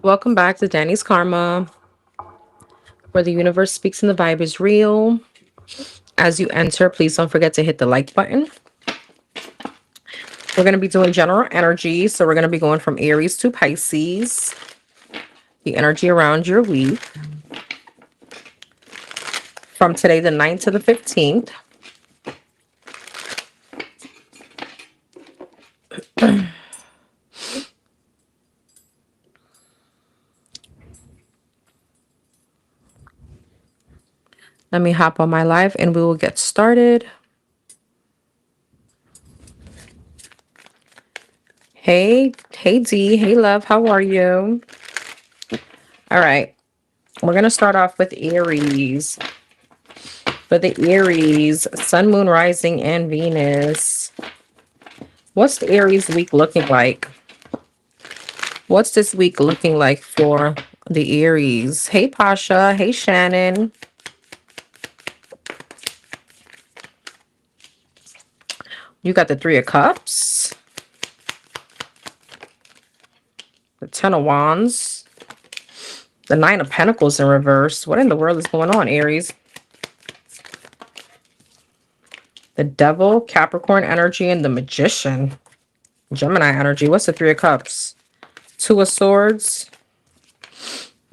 Welcome back to Danny's Karma, where the universe speaks and the vibe is real. As you enter, please don't forget to hit the like button. We're going to be doing general energy. So we're going to be going from Aries to Pisces, the energy around your week, from today, the 9th to the 15th. Let me hop on my live and we will get started. Hey D, hey love, how are you? All right, we're going to start off with Aries. For the Aries, Sun, Moon, Rising, and Venus. What's the Aries week looking like? What's this week looking like for the Aries? Hey Pasha, hey Shannon. You got the Three of Cups, the Ten of Wands, the Nine of Pentacles in reverse. What in the world is going on, Aries? The Devil, Capricorn energy, and the Magician, Gemini energy. What's the Three of Cups? Two of Swords.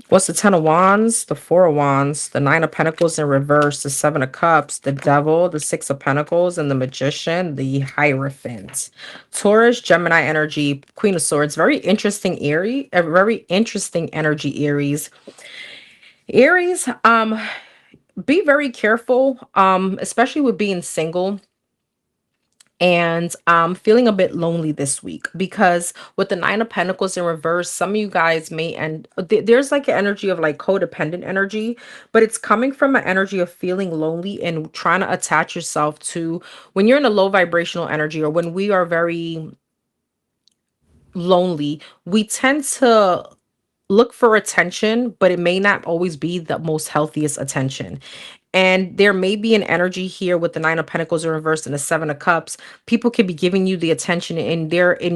What's the Ten of Wands? The Four of Wands, the Nine of Pentacles in reverse, the Seven of Cups, the Devil, the Six of Pentacles, and the Magician, the Hierophant. Taurus, Gemini energy, Queen of Swords. Very interesting, Aries. A very interesting energy, Aries. Aries, be very careful, especially with being single. And feeling a bit lonely this week because with the Nine of Pentacles in reverse, some of you guys may end there's like an energy of like codependent energy, but it's coming from an energy of feeling lonely and trying to attach yourself to when you're in a low vibrational energy, or when we are very lonely, we tend to look for attention, but it may not always be the most healthiest attention. And there may be an energy here with the Nine of Pentacles in reverse and the Seven of Cups. People could be giving you the attention, and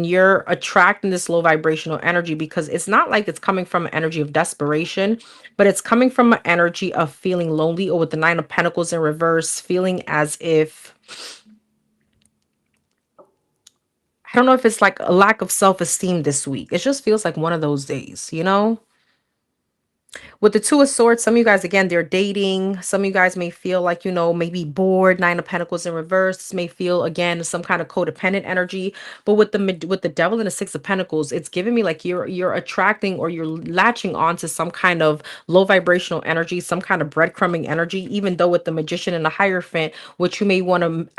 you're attracting this low vibrational energy because it's not like it's coming from an energy of desperation, but it's coming from an energy of feeling lonely, or with the Nine of Pentacles in reverse, feeling as if, I don't know if it's like a lack of self-esteem this week. It just feels like one of those days, you know? With the Two of Swords, some of you guys, again, they're dating. Some of you guys may feel like, maybe bored. Nine of Pentacles in reverse may feel, again, some kind of codependent energy. But with the Devil and the Six of Pentacles, it's giving me like you're attracting, or you're latching on to some kind of low vibrational energy, some kind of breadcrumbing energy. Even though with the Magician and the Hierophant, what you may want to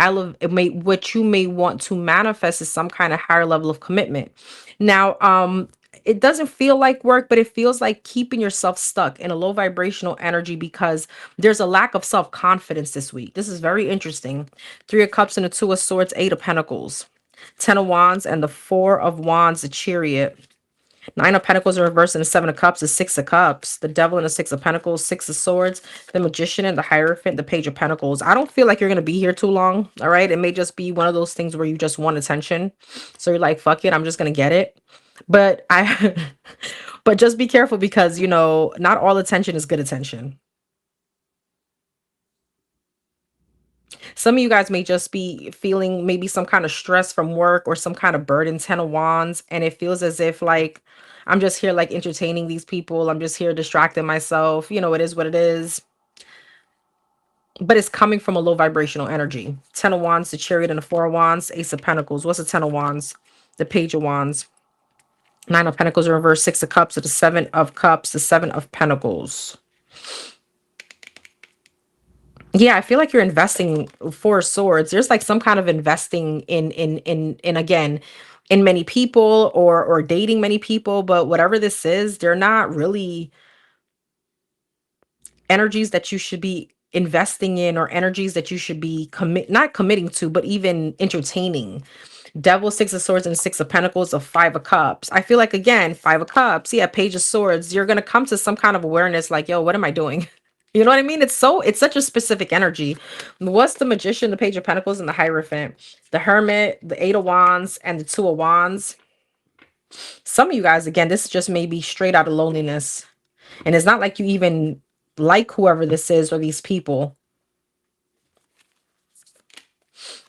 what you may want to manifest is some kind of higher level of commitment. Now, it doesn't feel like work, but it feels like keeping yourself stuck in a low vibrational energy because there's a lack of self-confidence this week. This is very interesting. Three of Cups and the Two of Swords, Eight of Pentacles, Ten of Wands, and the Four of Wands, the Chariot. Nine of Pentacles in reverse and the Seven of Cups, the Six of Cups, the Devil and the Six of Pentacles, Six of Swords, the Magician and the Hierophant, the Page of Pentacles. I don't feel like you're going to be here too long, all right? It may just be one of those things where you just want attention. So you're like, fuck it, I'm just going to get it. But but just be careful because, not all attention is good attention. Some of you guys may just be feeling maybe some kind of stress from work or some kind of burden, Ten of Wands, and it feels as if like, I'm just here like entertaining these people. I'm just here distracting myself. It is what it is. But it's coming from a low vibrational energy. Ten of Wands, the Chariot, and the Four of Wands, Ace of Pentacles. What's the Ten of Wands? The Page of Wands. Nine of Pentacles in reverse, Six of Cups, the Seven of Cups, the Seven of Pentacles. Yeah, I feel like you're investing. Four Swords. There's like some kind of investing in again, in many people, or dating many people, but whatever this is, they're not really energies that you should be investing in, or energies that you should be not committing to, but even entertaining. Devil, Six of Swords, and Six of Pentacles, of Five of Cups. I feel like, again, Five of Cups, yeah, Page of Swords, you're going to come to some kind of awareness like, yo, what am I doing? You know what I mean? It's such a specific energy. What's the Magician, the Page of Pentacles, and the Hierophant? The Hermit, the Eight of Wands, and the Two of Wands. Some of you guys, again, this just may be straight out of loneliness. And it's not like you even like whoever this is or these people.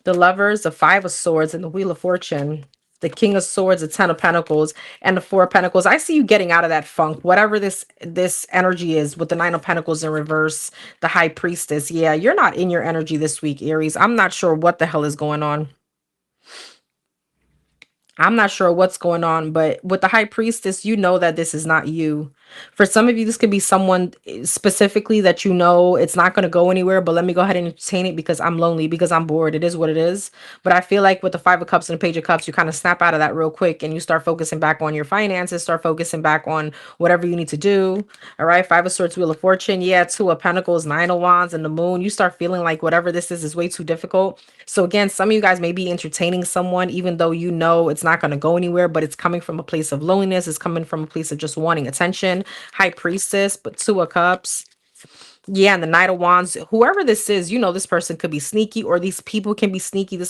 The Lovers, the Five of Swords, and the Wheel of Fortune. The King of Swords, the Ten of Pentacles, and the Four of Pentacles. I see you getting out of that funk, whatever this energy is, with the Nine of Pentacles in reverse, the High Priestess. Yeah, you're not in your energy this week, Aries. I'm not sure what the hell is going on. I'm not sure what's going on, but with the High Priestess, you know that this is not you. For some of you, this could be someone specifically that you know it's not going to go anywhere, but let me go ahead and entertain it because I'm lonely, because I'm bored. It is what it is. But I feel like with the Five of Cups and the Page of Cups, you kind of snap out of that real quick and you start focusing back on your finances, start focusing back on whatever you need to do. All right. Five of Swords, Wheel of Fortune. Yeah. Two of Pentacles, Nine of Wands, and the Moon. You start feeling like whatever this is way too difficult. So again, some of you guys may be entertaining someone, even though you know it's not going to go anywhere, but it's coming from a place of loneliness. It's coming from a place of just wanting attention. High Priestess, but Two of Cups. Yeah, and the Knight of Wands. Whoever this is, you know this person could be sneaky, or these people can be sneaky.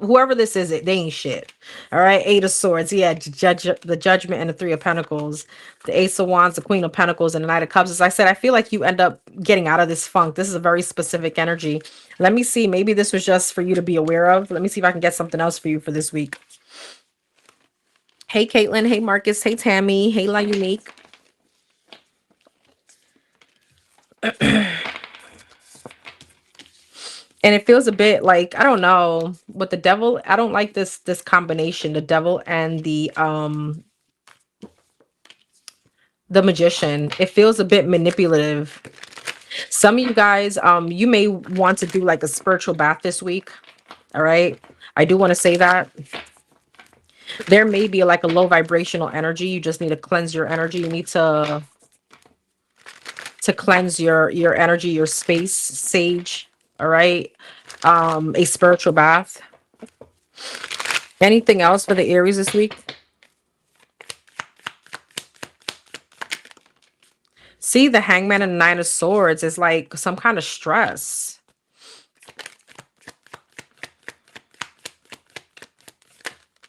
Whoever this is, they ain't shit. All right, Eight of Swords. Yeah, the Judgment, and the Three of Pentacles. The Ace of Wands, the Queen of Pentacles, and the Knight of Cups. As I said, I feel like you end up getting out of this funk. This is a very specific energy. Let me see. Maybe this was just for you to be aware of. Let me see if I can get something else for you for this week. Hey, Caitlin. Hey, Marcus. Hey, Tammy. Hey, La Unique. And it feels a bit like, I don't know, with the devil. I don't like this combination, the devil and the magician. It feels a bit manipulative. Some of you guys, you may want to do like a spiritual bath this week. All right, I do want to say that there may be like a low vibrational energy. You just need to cleanse your energy. You need to cleanse your energy, your space. Sage. All right, a spiritual bath. Anything else for the Aries this week? See, the Hangman and the Nine of Swords is like some kind of stress.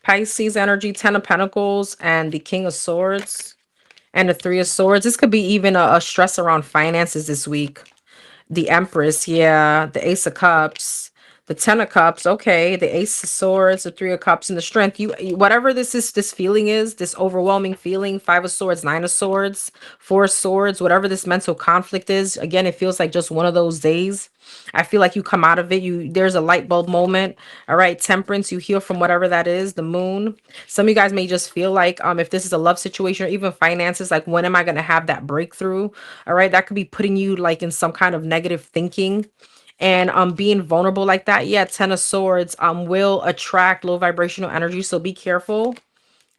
Pisces energy, Ten of Pentacles, and the King of Swords, and the Three of Swords. This could be even a stress around finances this week. The Empress, yeah. The Ace of Cups, the Ten of Cups, okay. The Ace of Swords, the Three of Cups, and the Strength. Whatever this feeling is, this overwhelming feeling. Five of Swords, Nine of Swords, Four of Swords, whatever this mental conflict is. Again, it feels like just one of those days. I feel like you come out of it. There's a light bulb moment. All right, Temperance, you heal from whatever that is. The Moon. Some of you guys may just feel like if this is a love situation or even finances, like when am I going to have that breakthrough? All right, that could be putting you like in some kind of negative thinking. And being vulnerable like that, yeah, Ten of Swords will attract low vibrational energy, so be careful.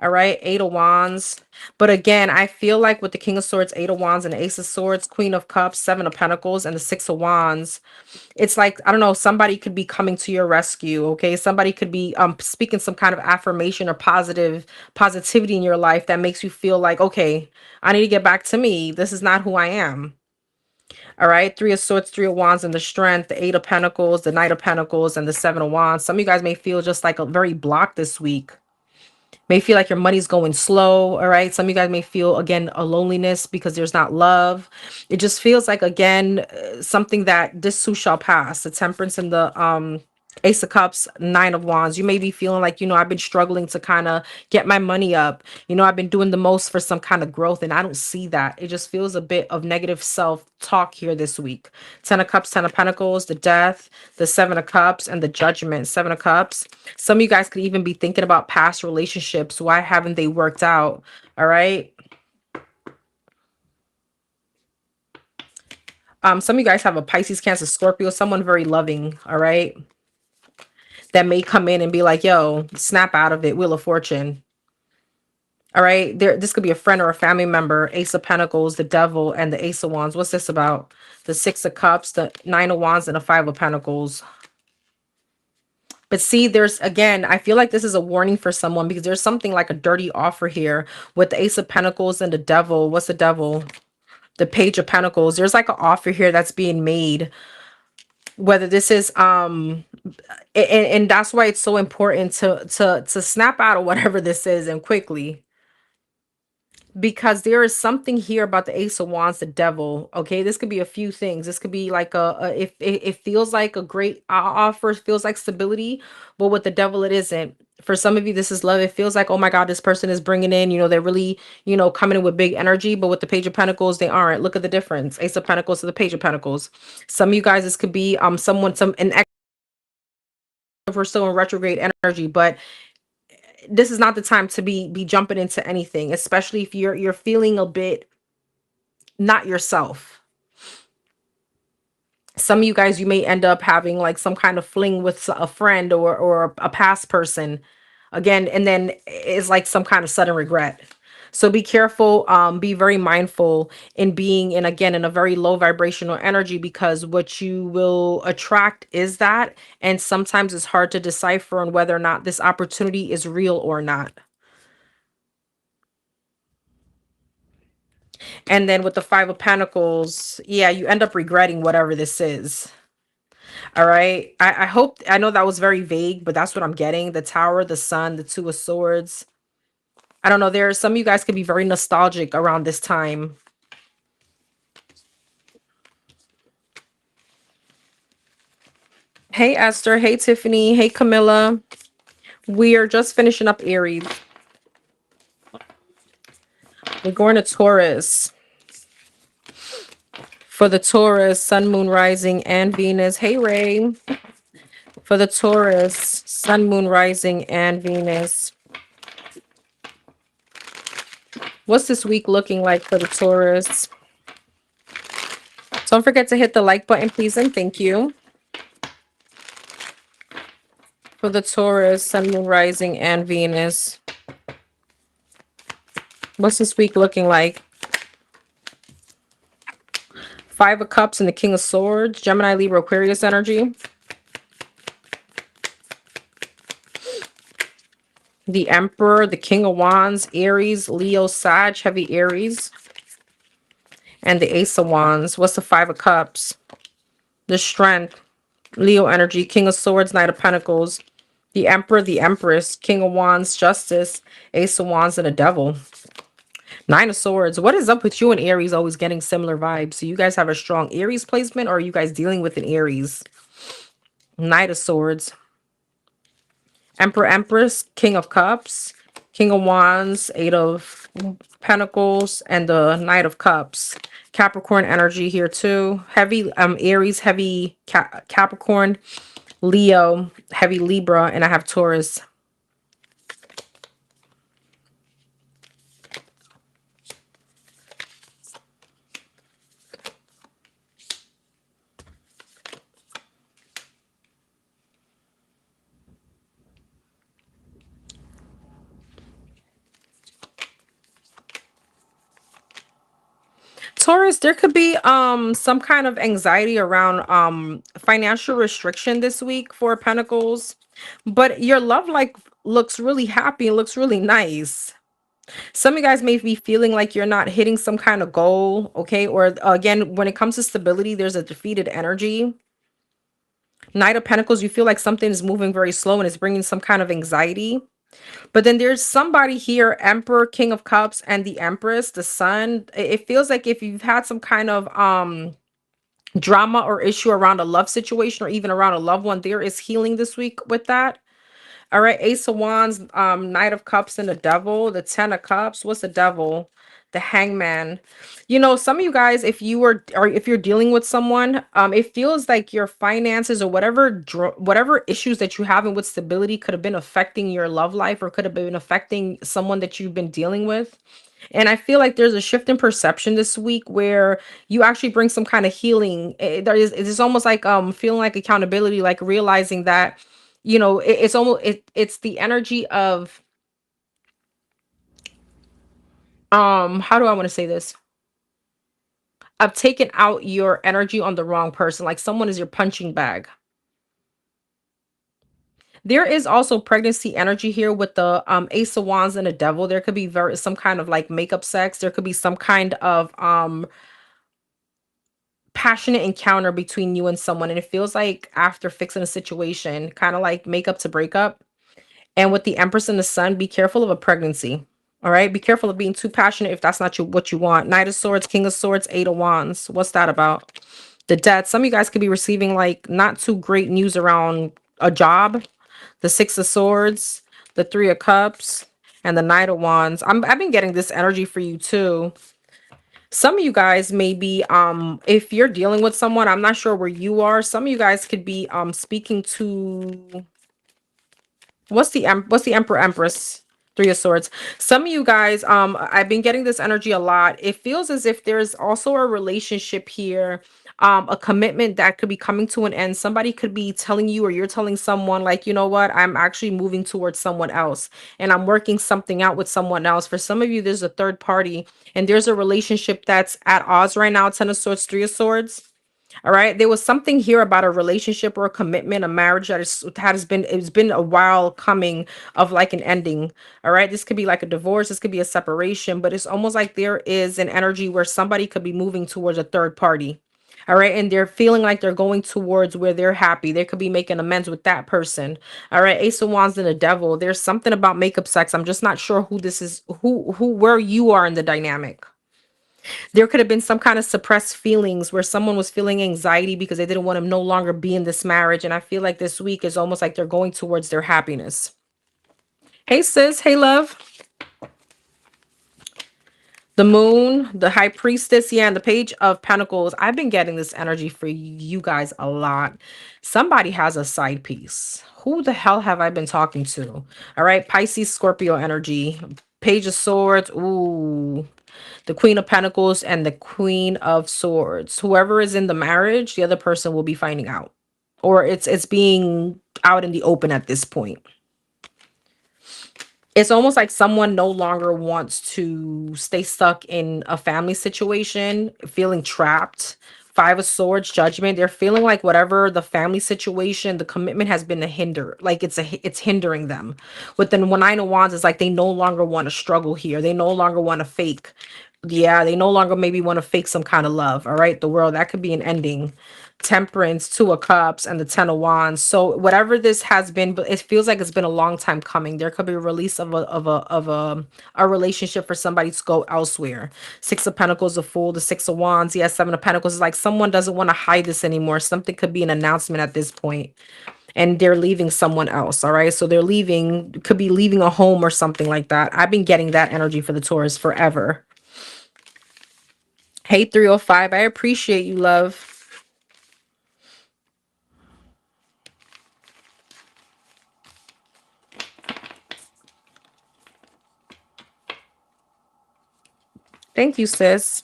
All right, Eight of Wands. But again, I feel like with the King of Swords, Eight of Wands, and the Ace of Swords, Queen of Cups, Seven of Pentacles, and the Six of Wands, it's like, I don't know, somebody could be coming to your rescue. Okay, somebody could be speaking some kind of affirmation or positivity in your life that makes you feel like, okay, I need to get back to me. This is not who I am. All right, Three of Swords, Three of Wands, and the Strength, the Eight of Pentacles, the Knight of Pentacles, and the Seven of Wands. Some of you guys may feel just like a very blocked this week. May feel like your money's going slow. All right, some of you guys may feel again a loneliness because there's not love. It just feels like, again, something that this too shall pass. The Temperance and the Ace of Cups, Nine of Wands. You may be feeling like, I've been struggling to kind of get my money up. I've been doing the most for some kind of growth, and I don't see that. It just feels a bit of negative self-talk here this week. Ten of Cups, Ten of Pentacles, the Death, the Seven of Cups, and the Judgment. Seven of Cups. Some of you guys could even be thinking about past relationships. Why haven't they worked out? All right. Some of you guys have a Pisces, Cancer, Scorpio, someone very loving. All right, that may come in and be like, yo, snap out of it. Wheel of Fortune. All right, this could be a friend or a family member. Ace of Pentacles, the Devil, and the Ace of Wands. What's this about? The Six of Cups, the Nine of Wands, and the Five of Pentacles. But see, there's, again, I feel like this is a warning for someone because there's something like a dirty offer here with the Ace of Pentacles and the Devil. What's the Devil? The Page of Pentacles. There's like an offer here that's being made. Whether this is and that's why it's so important to snap out of whatever this is, and quickly. because there is something here about the Ace of Wands, the devil. Okay, this could be a few things. This could be like if it feels like a great offer, feels like stability, but with the devil, it isn't. For some of you, this is love. It feels like, oh my God, this person is bringing in, they're really, coming in with big energy, but with the Page of Pentacles, they aren't. Look at the difference. Ace of Pentacles to the Page of Pentacles. Some of you guys, this could be an ex we're still in retrograde energy, but this is not the time to be jumping into anything, especially if you're feeling a bit not yourself. Some of you guys, you may end up having like some kind of fling with a friend or a past person again, and then it's like some kind of sudden regret. So be careful, be very mindful in being in, again, in a very low vibrational energy, because what you will attract is that, and sometimes it's hard to decipher on whether or not this opportunity is real or not. And then with the Five of Pentacles, yeah, you end up regretting whatever this is. All right. I hope, I know that was very vague, but that's what I'm getting. The Tower, the Sun, the Two of Swords. I don't know. There's some of you guys could be very nostalgic around this time. Hey, Esther. Hey, Tiffany. Hey, Camilla. We are just finishing up Aries. We're going to Taurus. For the Taurus, Sun, Moon, Rising, and Venus. Hey, Ray. For the Taurus, Sun, Moon, Rising, and Venus. What's this week looking like for the Taurus? Don't forget to hit the like button, please, and thank you. For the Taurus, Sun, Moon, Rising, and Venus. What's this week looking like? Five of Cups and the King of Swords. Gemini, Libra, Aquarius energy. The Emperor, the King of Wands, Aries, Leo, Sag, heavy Aries. And the Ace of Wands. What's the Five of Cups? The Strength, Leo energy, King of Swords, Knight of Pentacles. The Emperor, the Empress, King of Wands, Justice, Ace of Wands, and the Devil. Nine of Swords. What is up with you and Aries always getting similar vibes? So you guys have a strong Aries placement, or are you guys dealing with an Aries? Knight of Swords. Emperor, Empress, King of Cups, King of Wands, Eight of Pentacles, and the Knight of Cups. Capricorn energy here too. Heavy Aries, heavy Capricorn, Leo, heavy Libra, and I have Taurus. Taurus, there could be some kind of anxiety around financial restriction this week for Pentacles, but your love life looks really happy, it looks really nice. Some of you guys may be feeling like you're not hitting some kind of goal, okay? Or again, when it comes to stability, there's a defeated energy. Knight of Pentacles, you feel like something is moving very slow and it's bringing some kind of anxiety. But then there's somebody here, Emperor, King of Cups, and the Empress, the Sun. It feels like if you've had some kind of drama or issue around a love situation or even around a loved one, there is healing this week with that. All right, Ace of Wands, Knight of Cups, and the Devil, the Ten of Cups. What's the Devil? The Hangman. Some of you guys, if you were, or if you're dealing with someone, it feels like your finances or whatever issues that you have with stability could have been affecting your love life or could have been affecting someone that you've been dealing with. And I feel like there's a shift in perception this week where you actually bring some kind of healing. It's almost like feeling like accountability, like realizing that it's almost it's the energy of how do I want to say this? Of taking out your energy on the wrong person, like someone is your punching bag. There is also pregnancy energy here with the Ace of Wands and the Devil. There could be some kind of like makeup sex. There could be some kind of passionate encounter between you and someone, and it feels like after fixing a situation, kind of like makeup to breakup. And with the Empress and the Sun, be careful of a pregnancy. All right. Be careful of being too passionate if that's not what you want. Knight of Swords, King of Swords, Eight of Wands. What's that about? The Death. Some of you guys could be receiving like not too great news around a job. The Six of Swords, the Three of Cups, and the Knight of Wands. I've been getting this energy for you too. Some of you guys may be, if you're dealing with someone, I'm not sure where you are. Some of you guys could be speaking to, what's the Emperor Empress? Three of Swords. Some of you guys, I've been getting this energy a lot. It feels as if there's also a relationship here, a commitment that could be coming to an end. Somebody could be telling you, or you're telling someone like, you know what, I'm actually moving towards someone else and I'm working something out with someone else. For some of you, there's a third party and there's a relationship that's at odds right now. Ten of Swords, Three of Swords. All right. There was something here about a relationship or a commitment, a marriage that it's been a while coming of like an ending. All right. This could be like a divorce. This could be a separation, but it's almost like there is an energy where somebody could be moving towards a third party. All right. And they're feeling like they're going towards where they're happy. They could be making amends with that person. All right. Ace of Wands and the Devil. There's something about makeup sex. I'm just not sure who this is, where you are in the dynamic. There could have been some kind of suppressed feelings where someone was feeling anxiety because they didn't want to no longer be in this marriage. And I feel like this week is almost like they're going towards their happiness. Hey, sis. Hey, love. The Moon, the High Priestess, yeah, and the Page of Pentacles. I've been getting this energy for you guys a lot. Somebody has a side piece. Who the hell have I been talking to? All right, Pisces, Scorpio energy. Page of Swords. Ooh. The Queen of Pentacles and the Queen of Swords. Whoever is in the marriage, the other person will be finding out. Or it's being out in the open at this point. It's almost like someone no longer wants to stay stuck in a family situation, feeling trapped. Five of Swords, Judgment. They're feeling like whatever the family situation, the commitment has been a hinder. Like it's hindering them. But then when Nine of Wands is like they no longer want to struggle here. They no longer want to fake. Yeah, they no longer maybe want to fake some kind of love. All right, the world, that could be an ending. Temperance, Two of Cups, and the Ten of Wands. So whatever this has been, but it feels like it's been a long time coming. There could be a release of a relationship for somebody to go elsewhere. Six of Pentacles, a Fool, the Six of Wands, yes, Seven of Pentacles. Is like someone doesn't want to hide this anymore. Something could be an announcement at this point, and they're leaving someone else. All right, so they're leaving, could be leaving a home or something like that. I've been getting that energy for the Taurus forever. Hey, 305, I appreciate you, love. Thank you, sis.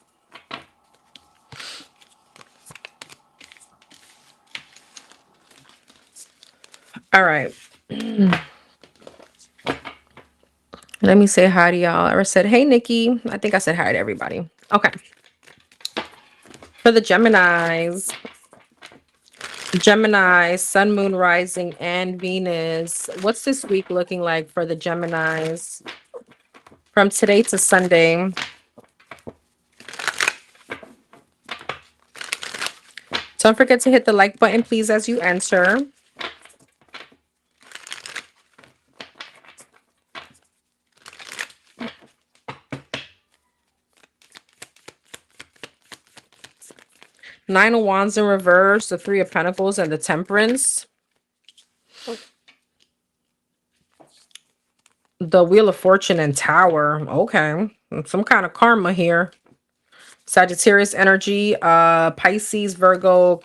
All right. Let me say hi to y'all. I said, hey, Nikki. I think I said hi to everybody. Okay. For the Geminis. Gemini, Sun, Moon, Rising, and Venus. What's this week looking like for the Geminis? From today to Sunday. Don't forget to hit the like button, please, as you enter. Nine of Wands in reverse, the Three of Pentacles, and the Temperance. The Wheel of Fortune and Tower. Okay. Some kind of karma here. Sagittarius energy, Pisces, Virgo,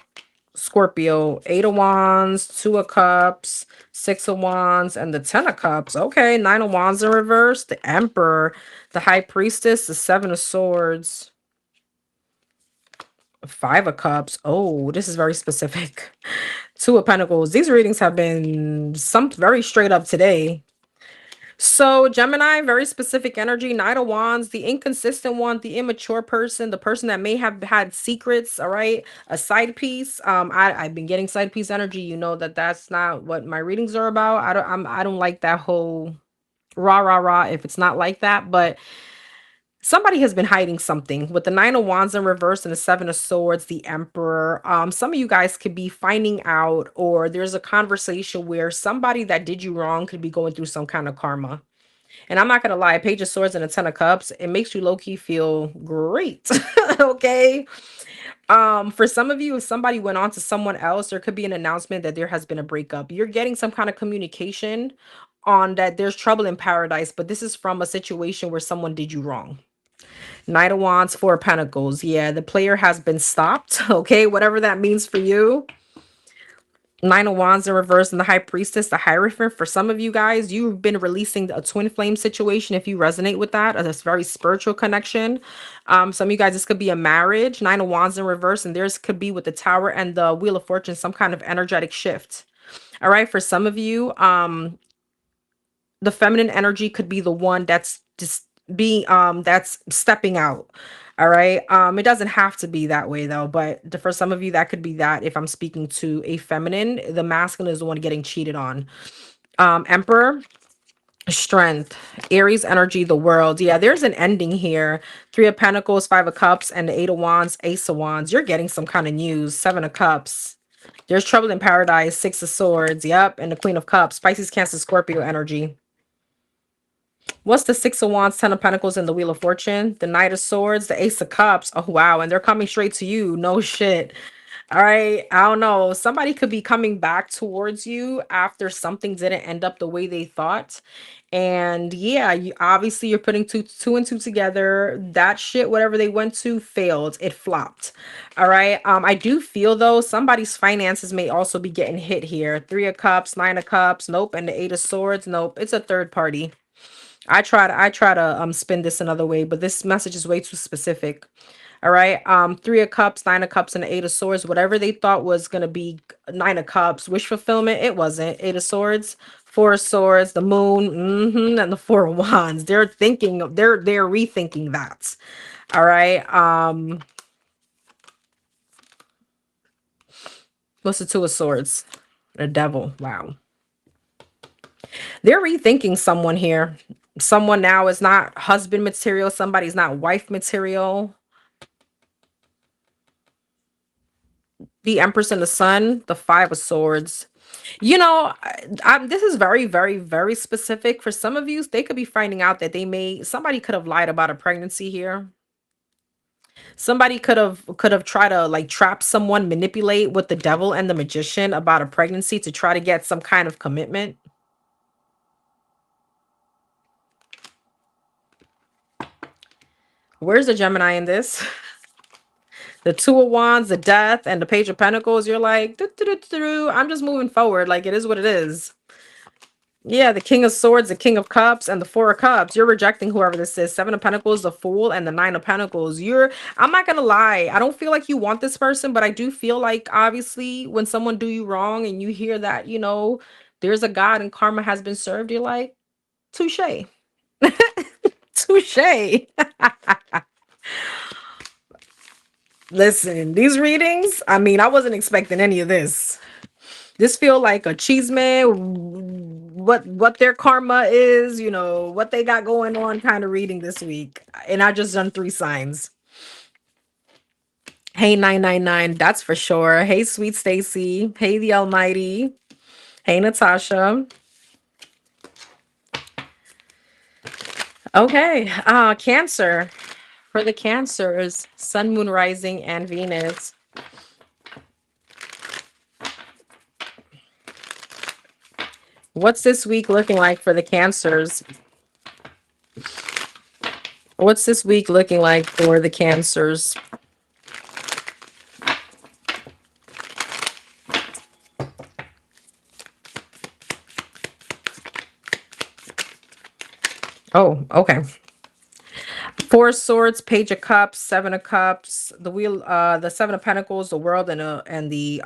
Scorpio. Eight of Wands, Two of Cups, Six of Wands, and the Ten of Cups. Okay. Nine of Wands in reverse, the Emperor, the High Priestess, the Seven of Swords. Five of Cups. Oh, this is very specific. Two of Pentacles. These readings have been very straight up today. So Gemini, very specific energy. Knight of Wands, the inconsistent one, the immature person, the person that may have had secrets. All right, a side piece. I've been getting side piece energy. You know that's not what my readings are about. I don't like that whole rah rah rah if it's not like that, but somebody has been hiding something with the Nine of Wands in reverse and the Seven of Swords, the Emperor. Some of you guys could be finding out, or there's a conversation where somebody that did you wrong could be going through some kind of karma. And I'm not gonna lie, Page of Swords and a Ten of Cups, it makes you low-key feel great. Okay. For some of you, if somebody went on to someone else, there could be an announcement that there has been a breakup. You're getting some kind of communication on that there's trouble in paradise, but this is from a situation where someone did you wrong. Knight of Wands, Four of Pentacles. Yeah, the player has been stopped. Okay, whatever that means for you. Nine of Wands in reverse and the High Priestess, the Hierophant. For some of you guys, you've been releasing a twin flame situation. If you resonate with that, a very spiritual connection. Some of you guys, this could be a marriage. Nine of Wands in reverse, and theirs could be with the Tower and the Wheel of Fortune, some kind of energetic shift. All right, for some of you, the feminine energy could be the one that's just being that's stepping out. All right, it doesn't have to be that way though, but for some of you that could be that. If I'm speaking to a feminine, the masculine is the one getting cheated on. Emperor, Strength, Aries energy, the World. Yeah, there's an ending here. Three of Pentacles, Five of Cups, and the Eight of Wands, Ace of Wands. You're getting some kind of news. Seven of Cups, there's trouble in paradise. Six of Swords, yep, and the Queen of Cups. Pisces, Cancer, Scorpio energy. What's the Six of Wands, Ten of Pentacles, and the Wheel of Fortune? The Knight of Swords, the Ace of Cups. Oh, wow. And they're coming straight to you. No shit. All right. I don't know. Somebody could be coming back towards you after something didn't end up the way they thought. And yeah, you obviously you're putting two and two together. That shit, whatever they went to, failed. It flopped. All right. I do feel though somebody's finances may also be getting hit here. Three of Cups, Nine of Cups. Nope. And the Eight of Swords. Nope. It's a third party. I try to spin this another way, but this message is way too specific. All right. Three of Cups, Nine of Cups, and the Eight of Swords. Whatever they thought was gonna be Nine of Cups, wish fulfillment, it wasn't. Eight of Swords, Four of Swords, the Moon, and the Four of Wands. They're rethinking that. All right. What's the Two of Swords? The Devil. Wow. They're rethinking someone here. Someone now is not husband material. Somebody's not wife material. The Empress and the Sun, the Five of Swords. You know, this is very, very, very specific. For some of you, they could be finding out that somebody could have lied about a pregnancy here. Somebody could have tried to like trap someone, manipulate with the Devil and the Magician about a pregnancy to try to get some kind of commitment. Where's the Gemini in this? The Two of Wands, the Death, and the Page of Pentacles. You're like, I'm just moving forward. Like, it is what it is. Yeah, the King of Swords, the King of Cups, and the Four of Cups. You're rejecting whoever this is. Seven of Pentacles, the Fool, and the Nine of Pentacles. I'm not gonna lie. I don't feel like you want this person, but I do feel like obviously when someone do you wrong and you hear that, there's a God and karma has been served, you're like, touche. Touche. Listen, these readings, I mean, I wasn't expecting any of this. This feel like a cheeseman, what their karma is, what they got going on kind of reading this week. And I just done 3 signs. Hey 999, that's for sure. Hey Sweet Stacy. Hey the Almighty. Hey Natasha. Okay, Cancer. For the Cancers, Sun, Moon, Rising, and Venus. What's this week looking like for the Cancers? What's this week looking like for the Cancers? Oh, okay. Four of Swords, Page of Cups, Seven of Cups, the Wheel, the Seven of Pentacles, the World, and the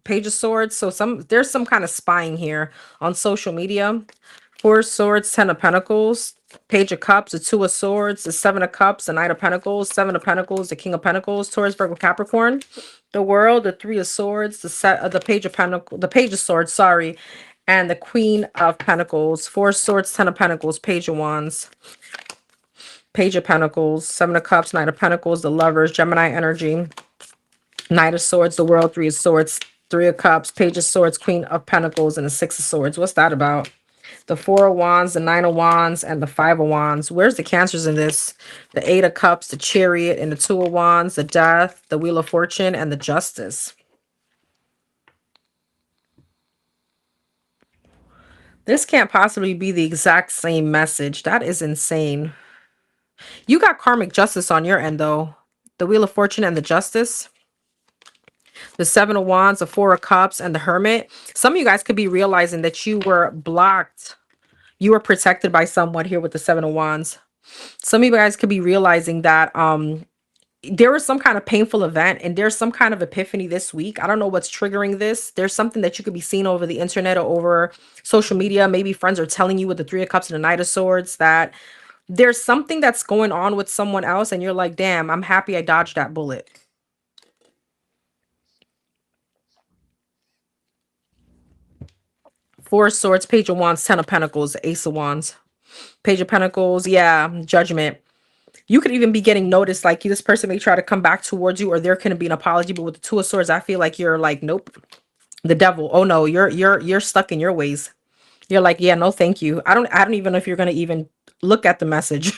Page of Swords. So there's some kind of spying here on social media. Four of Swords, Ten of Pentacles, Page of Cups, the Two of Swords, the Seven of Cups, the Knight of Pentacles, Seven of Pentacles, the King of Pentacles, Taurus, Virgo, Capricorn, the World, the Three of Swords, the Page of Pentacles, the Page of Swords, sorry, and the Queen of Pentacles. Four of Swords, Ten of Pentacles, Page of Wands. Page of Pentacles, Seven of Cups, Knight of Pentacles, the Lovers, Gemini energy, Knight of Swords, the World, Three of Swords, Three of Cups, Page of Swords, Queen of Pentacles, and the Six of Swords. What's that about? The Four of Wands, the Nine of Wands, and the Five of Wands. Where's the Cancers in this? The Eight of Cups, the Chariot, and the Two of Wands, the Death, the Wheel of Fortune, and the Justice. This can't possibly be the exact same message. That is insane. You got karmic justice on your end, though. The Wheel of Fortune and the Justice. The Seven of Wands, the Four of Cups, and the Hermit. Some of you guys could be realizing that you were blocked. You were protected by someone here with the Seven of Wands. Some of you guys could be realizing that there was some kind of painful event and there's some kind of epiphany this week. I don't know what's triggering this. There's something that you could be seeing over the internet or over social media. Maybe friends are telling you with the Three of Cups and the Knight of Swords that there's something that's going on with someone else and you're like, damn, I'm happy I dodged that bullet. Four of Swords, Page of Wands, Ten of Pentacles, Ace of Wands. Page of Pentacles, yeah, Judgment. You could even be getting noticed, like this person may try to come back towards you or there can be an apology, but with the Two of Swords, I feel like you're like, nope. The Devil, oh no, you're stuck in your ways. You're like, yeah, no, thank you. I don't even know if you're gonna even look at the message.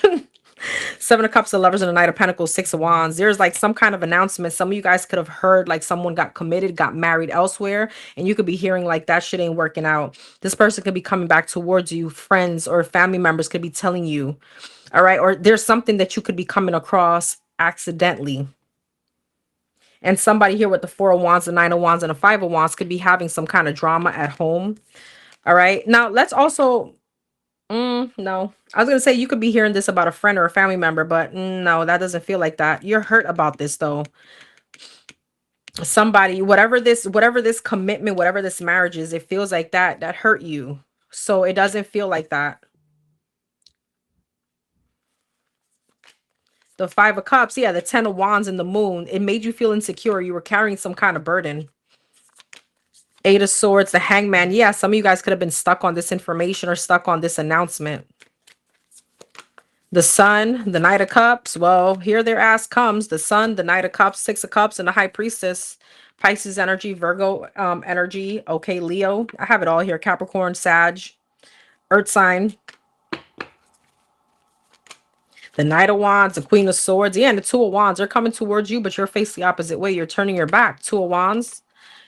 Seven of Cups, the Lovers, and the Knight of Pentacles, Six of Wands. There's like some kind of announcement. Some of you guys could have heard like someone got committed, got married elsewhere, and you could be hearing like that shit ain't working out. This person could be coming back towards you. Friends or family members could be telling you, all right, or there's something that you could be coming across accidentally. And somebody here with the Four of Wands, the Nine of Wands, and the Five of Wands could be having some kind of drama at home. All right. Now let's also no. I was gonna say you could be hearing this about a friend or a family member, but no, that doesn't feel like that. You're hurt about this though. Somebody, whatever this commitment, whatever this marriage is, it feels like that hurt you. So it doesn't feel like that. The Five of Cups, yeah, the Ten of Wands and the Moon, it made you feel insecure. You were carrying some kind of burden. Eight of Swords, the Hangman. Yeah, some of you guys could have been stuck on this information or stuck on this announcement. The Sun, the Knight of Cups. Well, here their ass comes. The Sun, the Knight of Cups, Six of Cups, and the High Priestess. Pisces energy, Virgo energy. Okay, Leo. I have it all here. Capricorn, Sag, Earth sign. The Knight of Wands, the Queen of Swords. Yeah, and the Two of Wands. They're coming towards you, but you're facing the opposite way. You're turning your back. Two of Wands.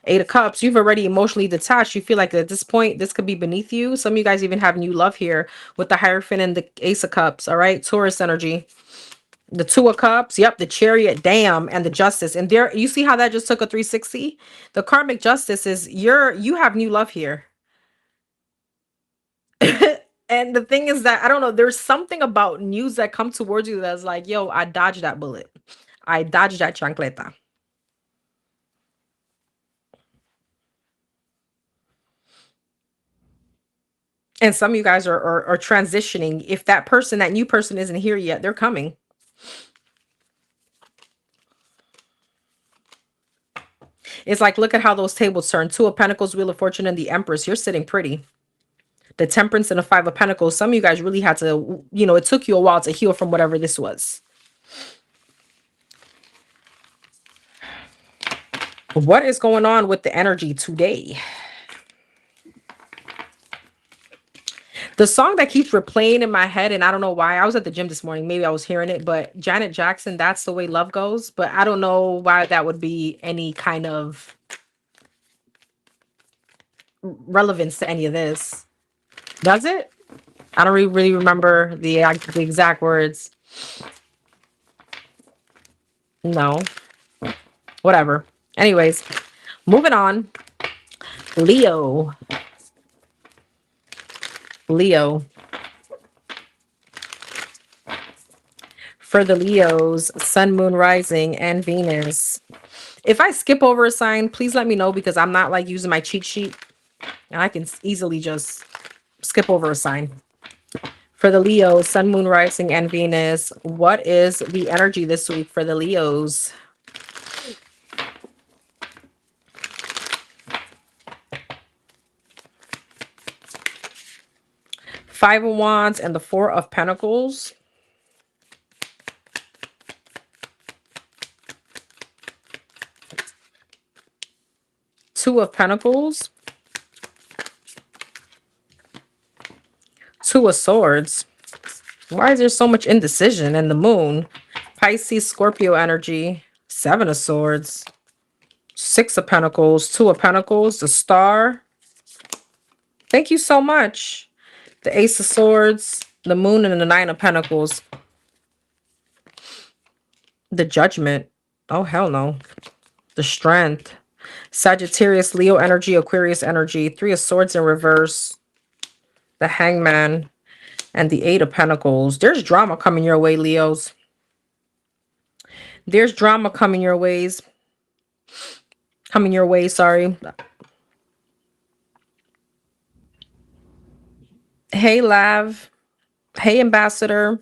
Eight of Cups. You've already emotionally detached. You feel like at this point, this could be beneath you. Some of you guys even have new love here with the Hierophant and the Ace of Cups. All right, Taurus energy. The Two of Cups, yep, the Chariot, damn, and the Justice. And there, you see how that just took a 360? The karmic justice is you have new love here. And the thing is that I don't know, there's something about news that come towards you that's like, yo, I dodged that bullet. I dodged that chancleta. And some of you guys are transitioning. If that person, that new person isn't here yet, they're coming. It's like, look at how those tables turn. Two of Pentacles, Wheel of Fortune, and the Empress. You're sitting pretty. The Temperance and the Five of Pentacles. Some of you guys really had to, it took you a while to heal from whatever this was. What is going on with the energy today? The song that keeps replaying in my head, and I don't know why. I was at the gym this morning. Maybe I was hearing it, but Janet Jackson, That's the Way Love Goes. But I don't know why that would be any kind of relevance to any of this. Does it? I don't really remember the exact words. No. Whatever. Anyways, moving on. Leo. Leo. For the Leos, Sun, Moon, Rising, and Venus. If I skip over a sign, please let me know because I'm not like using my cheat sheet. And I can easily just skip over a sign. For the Leos, Sun, Moon, Rising, and Venus, what is the energy this week for the Leos? Five of Wands and the Four of Pentacles. Two of Pentacles. Two of Swords. Why is there so much indecision? And the Moon. Pisces, Scorpio energy. Seven of Swords. Six of Pentacles. Two of Pentacles. The Star. Thank you so much. The Ace of Swords. The Moon and the Nine of Pentacles. The Judgment. Oh, hell no. The Strength. Sagittarius, Leo energy, Aquarius energy. Three of Swords in reverse. The Hangman. And the Eight of Pentacles. There's drama coming your way, Leos. There's drama coming your ways. Coming your way, sorry. Hey, Lav. Hey, Ambassador.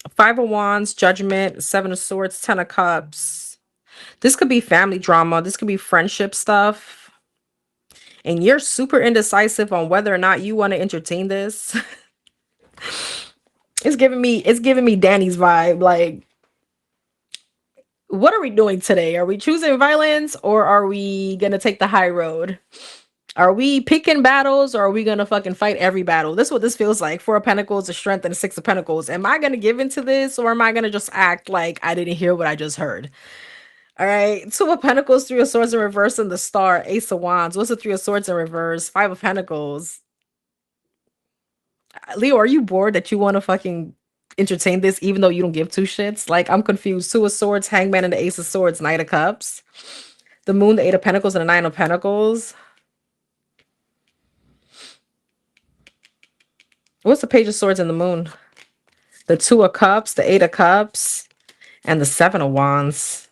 Five of Wands, Judgment, Seven of Swords, Ten of Cups. This could be family drama. This could be friendship stuff. And you're super indecisive on whether or not you want to entertain this. It's giving me Danny's vibe. Like, what are we doing today? Are we choosing violence or are we gonna take the high road? Are we picking battles or are we gonna fucking fight every battle? This is what this feels like. Four of Pentacles, a Strength, and a Six of Pentacles. Am I gonna give into this or am I gonna just act like I didn't hear what I just heard? All right. Two of Pentacles, Three of Swords in reverse, and the Star. Ace of Wands. What's the Three of Swords in reverse? Five of Pentacles. Leo, are you bored that you want to fucking entertain this even though you don't give two shits? Like, I'm confused. Two of Swords, Hangman, and the Ace of Swords, Knight of Cups. The Moon, the Eight of Pentacles, and the Nine of Pentacles. What's the Page of Swords and the Moon? The Two of Cups, the Eight of Cups, and the Seven of Wands.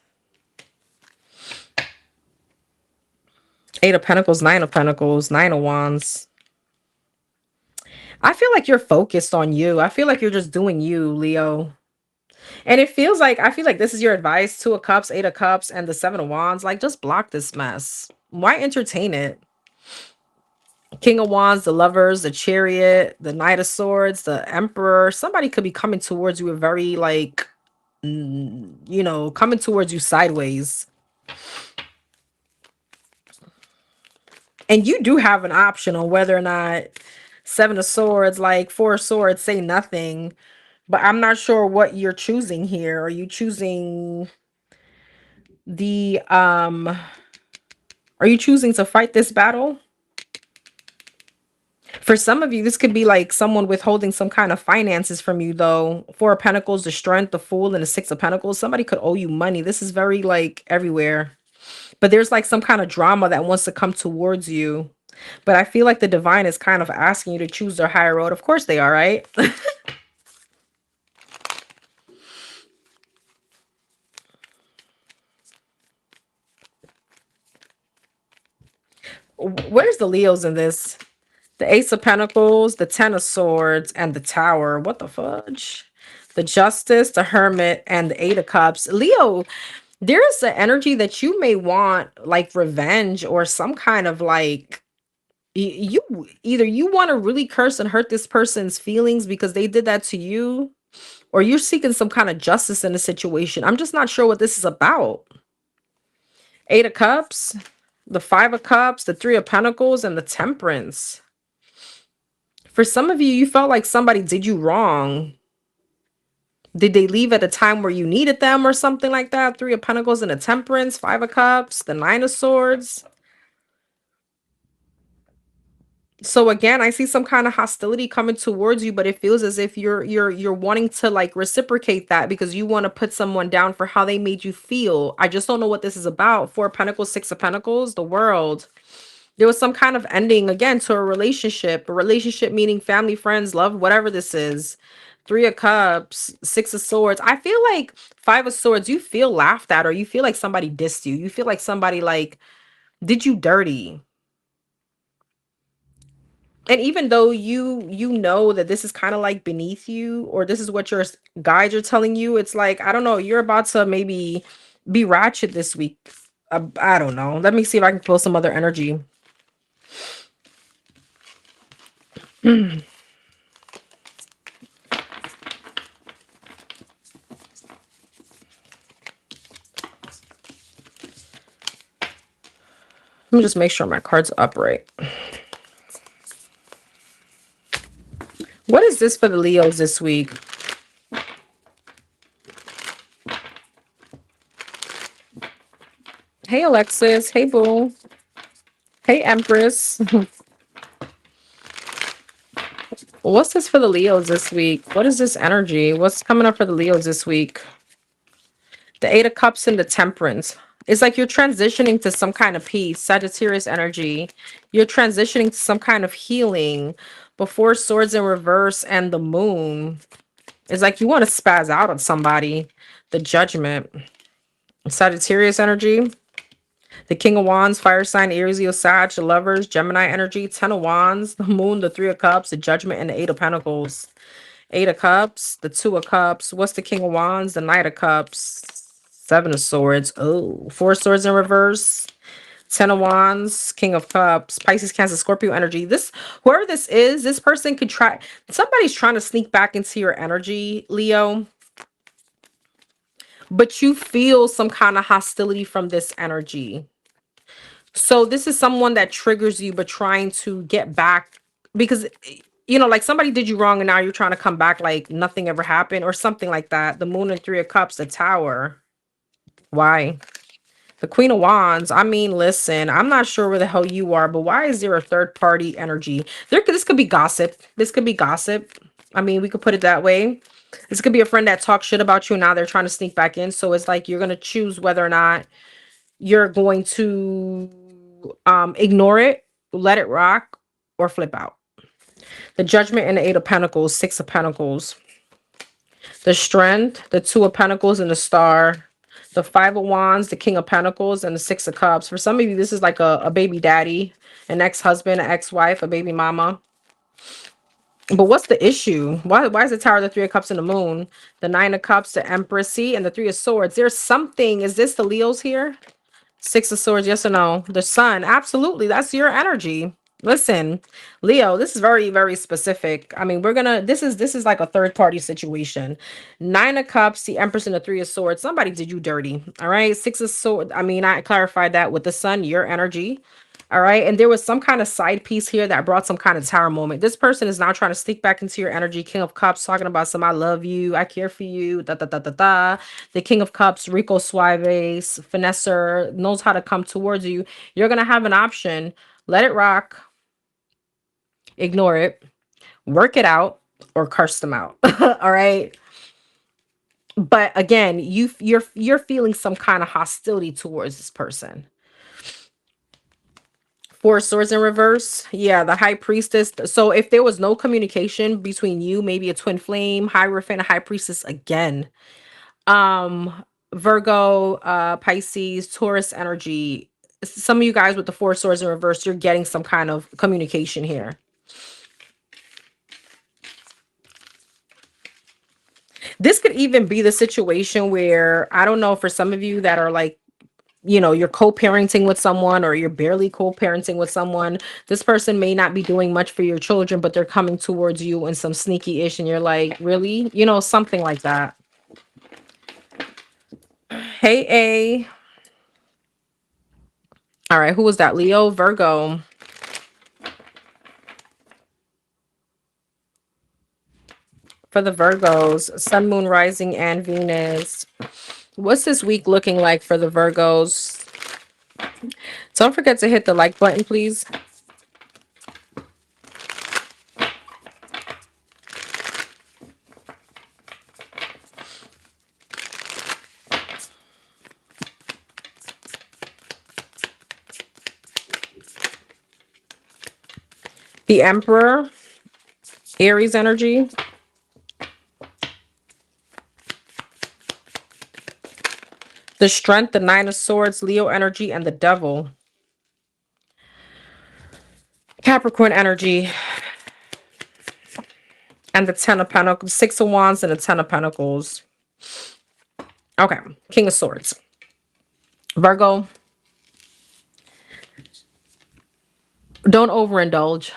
Eight of Pentacles, Nine of Pentacles, Nine of Wands. I feel like you're focused on you. I feel like you're just doing you, Leo. And it feels like, I feel like this is your advice. Two of Cups, Eight of Cups, and the Seven of Wands. Like, just block this mess. Why entertain it? King of Wands, the Lovers, the Chariot, the Knight of Swords, the Emperor. Somebody could be coming towards you a very, like, you know, coming towards you sideways. And you do have an option on whether or not Seven of Swords, like Four of Swords, say nothing. But I'm not sure what you're choosing here. Are you choosing the are you choosing to fight this battle? For some of you, this could be like someone withholding some kind of finances from you, though. Four of Pentacles, the Strength, the Fool, and the Six of Pentacles. Somebody could owe you money. This is very, like, everywhere. But there's, like, some kind of drama that wants to come towards you. But I feel like the divine is kind of asking you to choose their higher road. Of course they are, right? Where's the Leos in this? The Ace of Pentacles, the Ten of Swords, and the Tower. What the fudge? The Justice, the Hermit, and the Eight of Cups. Leo, there is an energy that you may want, like, revenge or some kind of, like, you either you want to really curse and hurt this person's feelings because they did that to you, or you're seeking some kind of justice in the situation. I'm just not sure what this is about. Eight of Cups, the Five of Cups, the Three of Pentacles, and the Temperance. For some of you, you felt like somebody did you wrong. Did they leave at a time where you needed them or something like that? Three of Pentacles and a Temperance, Five of Cups, the Nine of Swords. So again, I see some kind of hostility coming towards you, but it feels as if you're wanting to, like, reciprocate that because you want to put someone down for how they made you feel. I just don't know what this is about. Four of Pentacles, Six of Pentacles, the World. There was some kind of ending again to a relationship meaning family, friends, love, whatever this is. Three of Cups, Six of Swords. I feel like Five of Swords, you feel laughed at, or you feel like somebody dissed you. You feel like somebody, like, did you dirty. And even though you know that this is kind of like beneath you, or this is what your guides are telling you, it's like, I don't know, you're about to maybe be ratchet this week. I don't know. Let me see if I can pull some other energy. Let me just make sure my card's upright. is this for the Leos this week? Hey, Alexis. Hey, Boo. Hey, Empress. What's this for the Leos this week? What is this energy? What's coming up for the Leos this week? The Eight of Cups and the Temperance. It's like you're transitioning to some kind of peace. Sagittarius energy. You're transitioning to some kind of healing. Before Swords in reverse and the Moon. It's like you want to spaz out on somebody. The Judgment. Sagittarius energy. The King of Wands, Fire sign, Aries, Leo, Sag, the Lovers, Gemini energy, Ten of Wands, the Moon, the Three of Cups, the Judgment, and the Eight of Pentacles. Eight of Cups, the Two of Cups. What's the King of Wands? The Knight of Cups, Seven of Swords. Oh, Four Swords in reverse. Ten of Wands, King of Cups, Pisces, Cancer, Scorpio energy. This, whoever this is, this person could try, somebody's trying to sneak back into your energy, Leo. But you feel some kind of hostility from this energy. So this is someone that triggers you, but trying to get back because, you know, like somebody did you wrong and now you're trying to come back like nothing ever happened or something like that. The Moon and Three of Cups, the Tower. Why? The Queen of Wands. I mean, listen, I'm not sure where the hell you are, but why is there a third party energy? This could be gossip. This could be gossip. I mean, we could put it that way. This could be a friend that talks shit about you. And now they're trying to sneak back in. So it's like you're going to choose whether or not you're going to ignore it, let it rock, or flip out. The Judgment and the Eight of Pentacles, Six of Pentacles. The Strength, the Two of Pentacles, and the Star. The Five of Wands, the King of Pentacles, and the Six of Cups. For some of you, this is like a baby daddy, an ex-husband, an ex-wife, a baby mama. But what's the issue? Why is the Tower, the Three of Cups, and the Moon? The Nine of Cups, the Empress, see, and the Three of Swords. There's something. Is this the Leos here? Six of Swords, yes or no? The Sun, absolutely. That's your energy. Listen, Leo, this is very, very specific. I mean, this is like a third party situation. Nine of Cups, the Empress, and the Three of Swords. Somebody did you dirty. All right. Six of Swords. I mean, I clarified that with the Sun, your energy. All right. And there was some kind of side piece here that brought some kind of tower moment. This person is now trying to sneak back into your energy. King of Cups talking about some I love you. I care for you. Da, da, da, da, da. The King of Cups, Rico Suave, finesser, knows how to come towards you. You're going to have an option. Let it rock. Ignore it. Work it out or curse them out. All right. But again, you're feeling some kind of hostility towards this person. Four Swords in reverse. Yeah, the High Priestess. So if there was no communication between you, maybe a twin flame, Hierophant, a High Priestess again. Virgo, Pisces, Taurus energy. Some of you guys with the Four Swords in reverse, you're getting some kind of communication here. This could even be the situation where, I don't know, for some of you that are like, you know, you're co-parenting with someone or you're barely co-parenting with someone. This person may not be doing much for your children, but they're coming towards you in some sneaky ish. And you're like, really? You know, something like that. Hey, A. All right. Who was that? Leo, Virgo. For the Virgos, Sun, Moon, Rising, and Venus. What's this week looking like for the Virgos? Don't forget to hit the like button, please. The Emperor, Aries energy. The Strength, the Nine of Swords, Leo energy, and the Devil. Capricorn energy. And the Ten of Pentacles, Six of Wands, and the Ten of Pentacles. Okay, King of Swords. Virgo. Don't overindulge.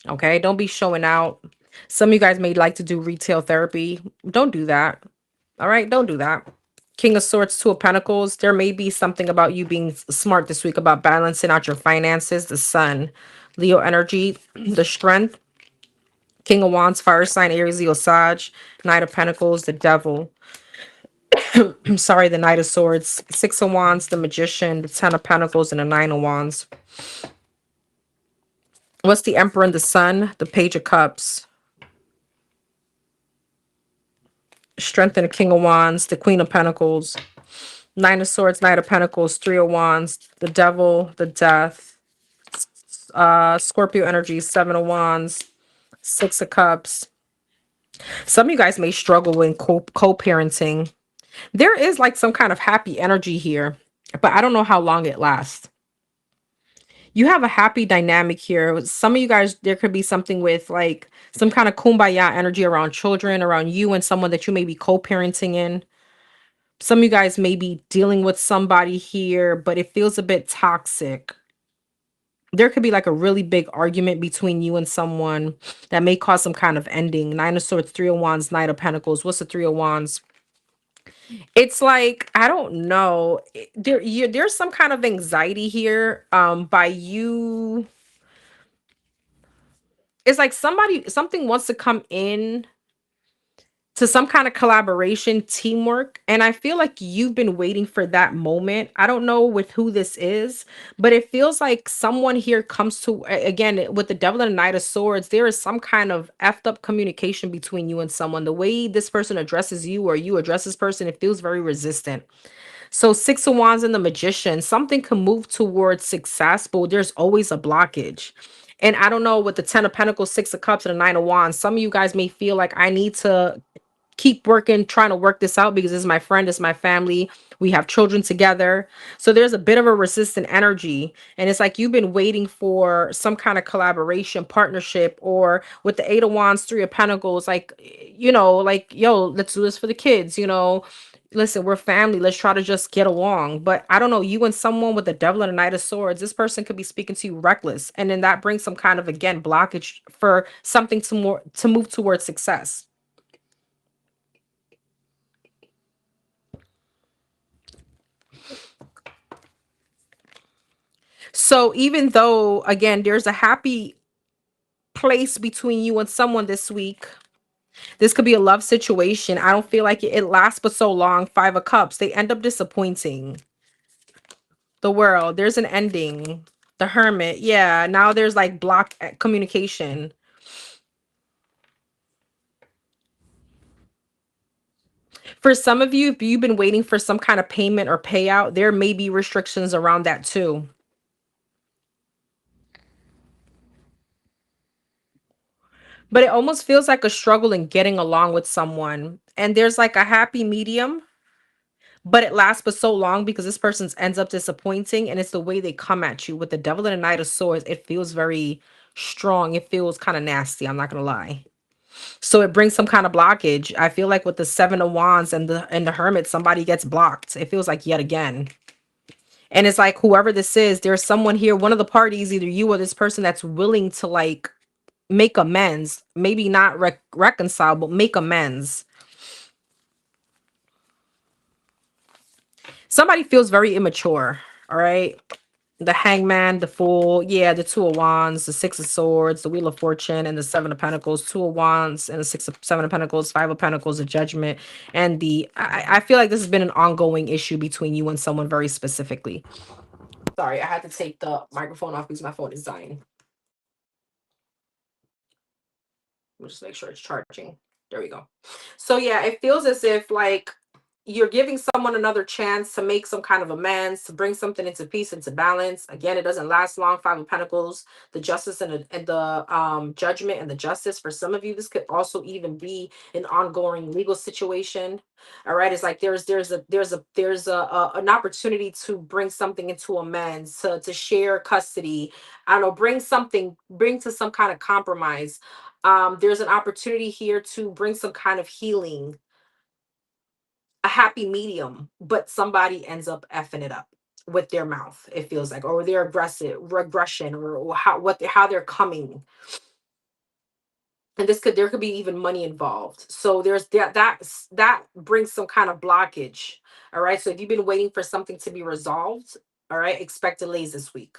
Okay, don't be showing out. Some of you guys may like to do retail therapy. Don't do that. All right, don't do that. King of Swords, Two of Pentacles. There may be something about you being smart this week about balancing out your finances. The Sun, Leo energy, the Strength, King of Wands, fire sign, Aries, Leo, Sag. Knight of Pentacles, the Devil. I'm sorry, the Knight of Swords. Six of Wands, the Magician, the Ten of Pentacles, and the Nine of Wands. What's the Emperor and the Sun? The Page of Cups. Strength and the King of Wands, the Queen of Pentacles. Nine of Swords, Knight of Pentacles, Three of Wands, the Devil, the Death. Scorpio energy, Seven of Wands, Six of Cups. Some of you guys may struggle with co-parenting. There is like some kind of happy energy here, but I don't know how long it lasts. You have a happy dynamic here. Some of you guys, there could be something with like some kind of kumbaya energy around children, around you and someone that you may be co-parenting in. Some of you guys may be dealing with somebody here, but it feels a bit toxic. There could be like a really big argument between you and someone that may cause some kind of ending. Nine of Swords, Three of Wands, Knight of Pentacles. What's the Three of Wands? It's like, I don't know. There's some kind of anxiety here by you. It's like something wants to come in to some kind of collaboration, teamwork. And I feel like you've been waiting for that moment. I don't know with who this is, but it feels like someone here comes to, again, with the Devil and the Knight of Swords, there is some kind of effed up communication between you and someone. The way this person addresses you or you address this person, it feels very resistant. So Six of Wands and the Magician, something can move towards success, but there's always a blockage. And I don't know, with the Ten of Pentacles, Six of Cups, and the Nine of Wands, some of you guys may feel like I need to keep working, trying to work this out because this is my friend, it's my family. We have children together. So there's a bit of a resistant energy. And it's like you've been waiting for some kind of collaboration, partnership, or with the Eight of Wands, Three of Pentacles, like, like, yo, let's do this for the kids, Listen, we're family. Let's try to just get along. But I don't know, you and someone with the Devil and the Knight of Swords, this person could be speaking to you reckless. And then that brings some kind of, again, blockage for something to move towards success. So even though, again, there's a happy place between you and someone this week, this could be a love situation. I don't feel like it lasts but so long. Five of Cups, they end up disappointing. The World, there's an ending. The Hermit, yeah. Now there's like blocked communication. For some of you, if you've been waiting for some kind of payment or payout, there may be restrictions around that too. But it almost feels like a struggle in getting along with someone. And there's like a happy medium, but it lasts but so long because this person ends up disappointing, and it's the way they come at you. With the Devil and the Knight of Swords, it feels very strong. It feels kind of nasty, I'm not gonna lie. So it brings some kind of blockage. I feel like with the Seven of Wands and the Hermit, somebody gets blocked. It feels like yet again. And it's like whoever this is, there's someone here, one of the parties, either you or this person, that's willing to like make amends. Maybe not reconcile, but make amends. Somebody feels very immature. All right. The Hangman, the Fool, yeah, the Two of Wands, the Six of Swords, the Wheel of Fortune, and the Seven of Pentacles. Two of Wands and the Seven of Pentacles, Five of Pentacles, the Judgment, and I feel like this has been an ongoing issue between you and someone very specifically. Sorry, I had to take the microphone off because my phone is dying. We'll just make sure it's charging. There we go. So yeah, it feels as if like you're giving someone another chance to make some kind of amends, to bring something into peace, into balance. Again, it doesn't last long. Five of Pentacles, the Justice, and the Judgment, and the Justice. For some of you, this could also even be an ongoing legal situation. All right, it's like there's an opportunity to bring something into amends, to share custody. I don't know, bring to some kind of compromise. There's an opportunity here to bring some kind of healing, a happy medium, but somebody ends up effing it up with their mouth, it feels like, or their aggressive regression, or how they're coming. And there could be even money involved. So there's that brings some kind of blockage. All right. So if you've been waiting for something to be resolved, all right, expect delays this week.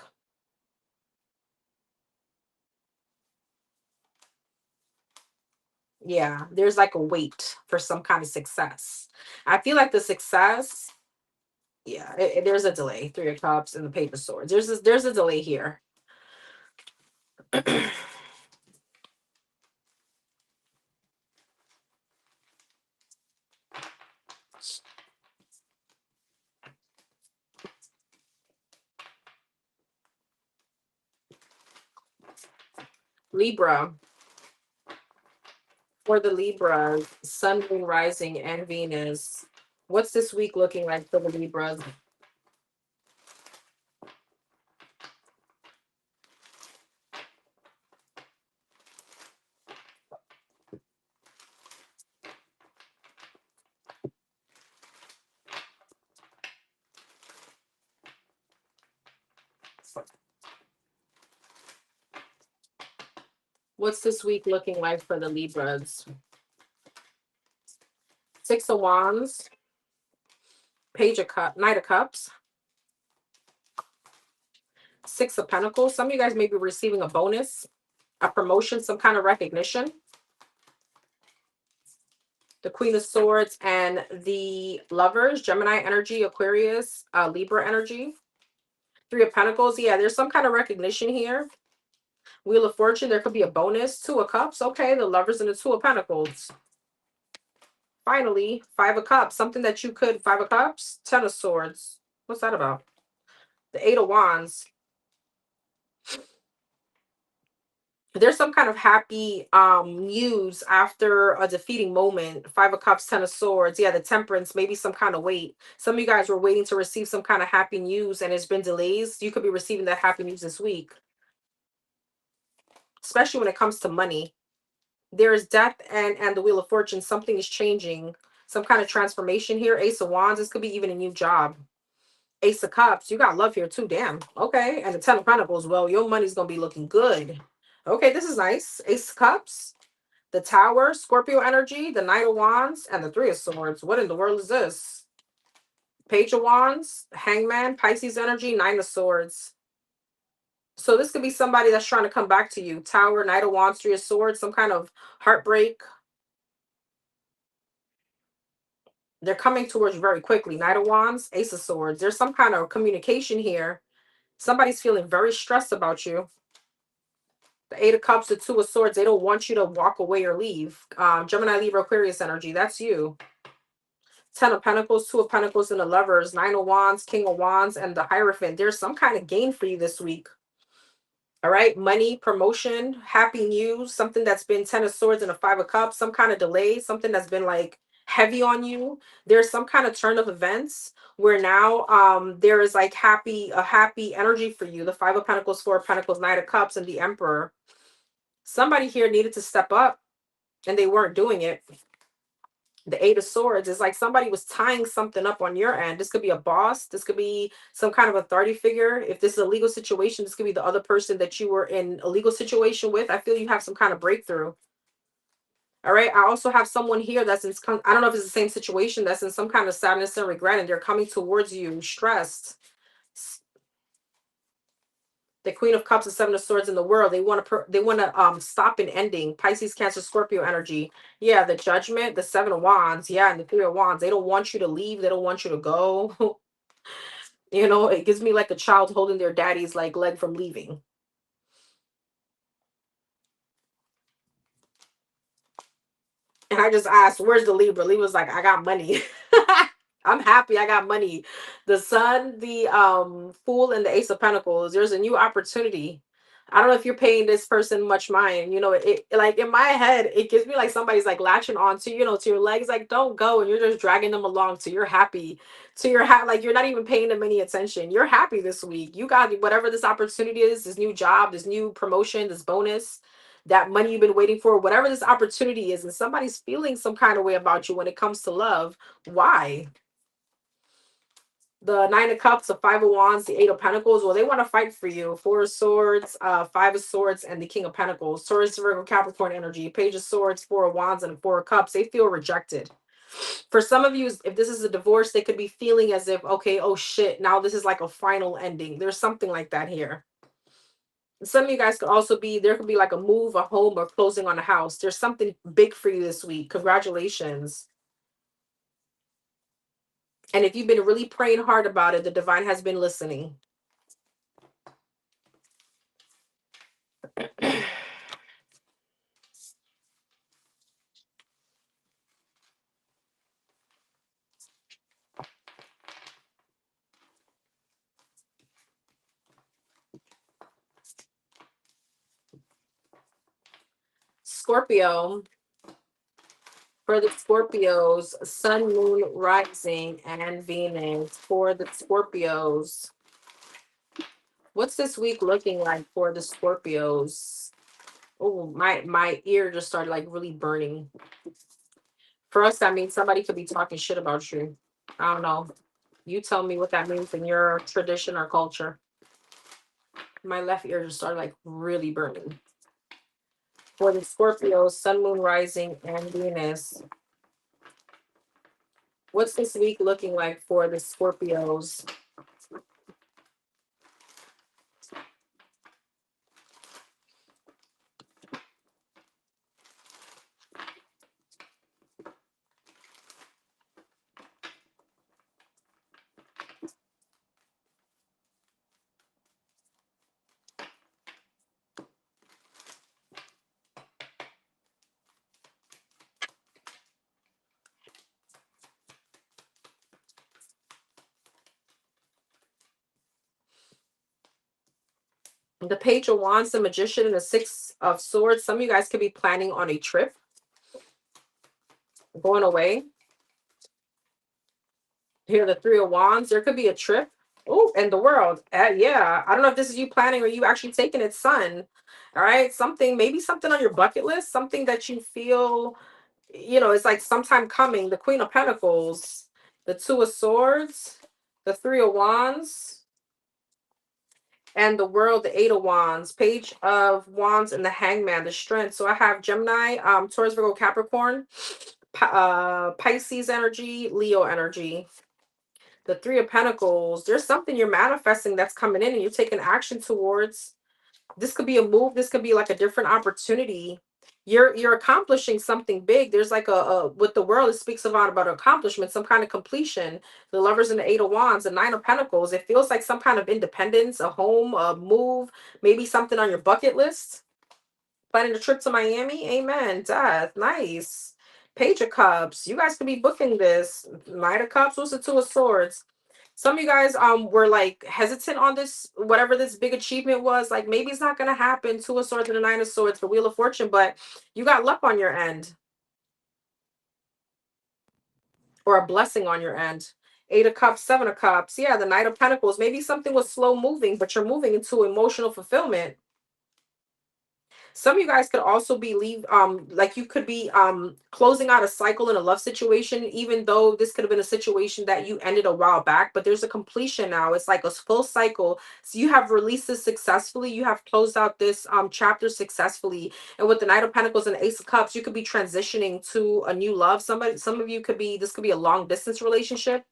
Yeah, there's like a wait for some kind of success. I feel like the success, yeah, there's a delay. Three of Cups and the Page of Swords. There's a delay here. Libra. For the Libras, Sun, Moon, Rising, and Venus. What's this week looking like for the Libras? What's this week looking like for the Libras? Six of Wands, Knight of Cups, Six of Pentacles. Some of you guys may be receiving a bonus, a promotion, some kind of recognition. The Queen of Swords and the Lovers, Gemini energy, Aquarius, Libra energy. Three of Pentacles. Yeah, there's some kind of recognition here. Wheel of Fortune, there could be a bonus. Two of Cups. Okay, the Lovers and the Two of Pentacles. Finally, Five of Cups. Something that you could, Five of Cups, Ten of Swords. What's that about? The Eight of Wands. There's some kind of happy news after a defeating moment. Five of Cups, Ten of Swords. Yeah, the Temperance, maybe some kind of wait. Some of you guys were waiting to receive some kind of happy news and it's been delays. You could be receiving that happy news this week, especially when it comes to money. There is death and the Wheel of Fortune. Something is changing, some kind of transformation here. Ace of Wands, this could be even a new job. Ace of Cups, you got love here too. Damn. Okay. And the Ten of Pentacles, well, your money's gonna be looking good. Okay, this is nice. Ace of Cups, the Tower, Scorpio energy, the Knight of Wands, and the Three of Swords. What in the world is this? Page of Wands, Hangman, Pisces energy, Nine of Swords. So this could be somebody that's trying to come back to you. Tower, Knight of Wands, Three of Swords, some kind of heartbreak. They're coming towards you very quickly. Knight of Wands, Ace of Swords. There's some kind of communication here. Somebody's feeling very stressed about you. The Eight of Cups, the Two of Swords. They don't want you to walk away or leave. Gemini, Libra, Aquarius energy. That's you. Ten of Pentacles, Two of Pentacles, and the Lovers. Nine of Wands, King of Wands, and the Hierophant. There's some kind of gain for you this week. All right. Money, promotion, happy news. Something that's been Ten of Swords and a Five of Cups. Some kind of delay. Something that's been like heavy on you. There's some kind of turn of events where now there is like a happy energy for you. The Five of Pentacles, Four of Pentacles, Knight of Cups, and the Emperor. Somebody here needed to step up and they weren't doing it. The Eight of Swords is like somebody was tying something up on your end. This could be a boss. This could be some kind of authority figure. If this is a legal situation, this could be the other person that you were in a legal situation with. I feel you have some kind of breakthrough. All right. I also have someone here that's in, I don't know if it's the same situation, that's in some kind of sadness and regret, and they're coming towards you stressed. The Queen of Cups and Seven of Swords in the world. They want to stop an ending. Pisces, Cancer, Scorpio energy. Yeah, the Judgment, the Seven of Wands. Yeah, and the Three of Wands. They don't want you to leave. They don't want you to go. You know, it gives me like a child holding their daddy's like leg from leaving. And I just asked, where's the Libra? Libra's like, I got money. I'm happy I got money. The Sun, the Fool, and the Ace of Pentacles. There's a new opportunity. I don't know if you're paying this person much mind. You know, it like in my head, it gives me like somebody's like latching on to, you know, to your legs, like don't go, and you're just dragging them along to you're happy, to your like you're not even paying them any attention. You're happy this week. You got whatever this opportunity is, this new job, this new promotion, this bonus, that money you've been waiting for, whatever this opportunity is, and somebody's feeling some kind of way about you when it comes to love. Why? The Nine of Cups, the Five of Wands, the Eight of Pentacles. Well, they want to fight for you. Four of Swords, Five of Swords, and the King of Pentacles. Taurus, Virgo, Capricorn energy. Page of Swords, Four of Wands, and Four of Cups. They feel rejected. For some of you, if this is a divorce, they could be feeling as if, okay, oh shit, now this is like a final ending. There's something like that here. Some of you guys could also be, there could be like a move, a home, or closing on a house. There's something big for you this week. Congratulations. And if you've been really praying hard about it, the divine has been listening. Scorpio, for the Scorpios, sun, moon, rising, and Venus. For the Scorpios, what's this week looking like for the Scorpios? Oh, my ear just started like really burning. For us, that means somebody could be talking shit about you. I don't know. You tell me what that means in your tradition or culture. My left ear just started like really burning. For the Scorpios, sun, moon, rising, and Venus. What's this week looking like for the Scorpios? The Page of Wands, the Magician, and the Six of Swords. Some of you guys could be planning on a trip, going away. Here, the Three of Wands. There could be a trip. Oh, and the World. Yeah. I don't know if this is you planning or you actually taking it, son. All right. Something, maybe something on your bucket list, something that you feel, it's like sometime coming. The Queen of Pentacles, the Two of Swords, the Three of Wands, and the World, the Eight of Wands, Page of Wands, and the Hangman, the Strength. So I have Gemini, Taurus, Virgo, Capricorn, Pisces energy, Leo energy. The Three of Pentacles, there's something you're manifesting that's coming in and you're taking action towards. This could be a move. This could be like a different opportunity. You're accomplishing something big. There's like with the World, it speaks about accomplishment, some kind of completion. The Lovers and the Eight of Wands, the Nine of Pentacles. It feels like some kind of independence, a home, a move, maybe something on your bucket list. Planning a trip to Miami. Amen. Death. Nice. Page of Cups. You guys could be booking this. Knight of Cups. What's the Two of Swords? Some of you guys were like hesitant on this, whatever this big achievement was. Like maybe it's not gonna happen. Two of Swords and the Nine of Swords for Wheel of Fortune, but you got luck on your end. Or a blessing on your end. Eight of Cups, Seven of Cups. Yeah, the Knight of Pentacles. Maybe something was slow moving, but you're moving into emotional fulfillment. Some of you guys could also be like you could be closing out a cycle in a love situation, even though this could have been a situation that you ended a while back, but there's a completion now. It's like a full cycle. So you have released this successfully, you have closed out this chapter successfully. And with the Knight of Pentacles and the Ace of Cups, you could be transitioning to a new love. Some of you could be, this could be a long distance relationship.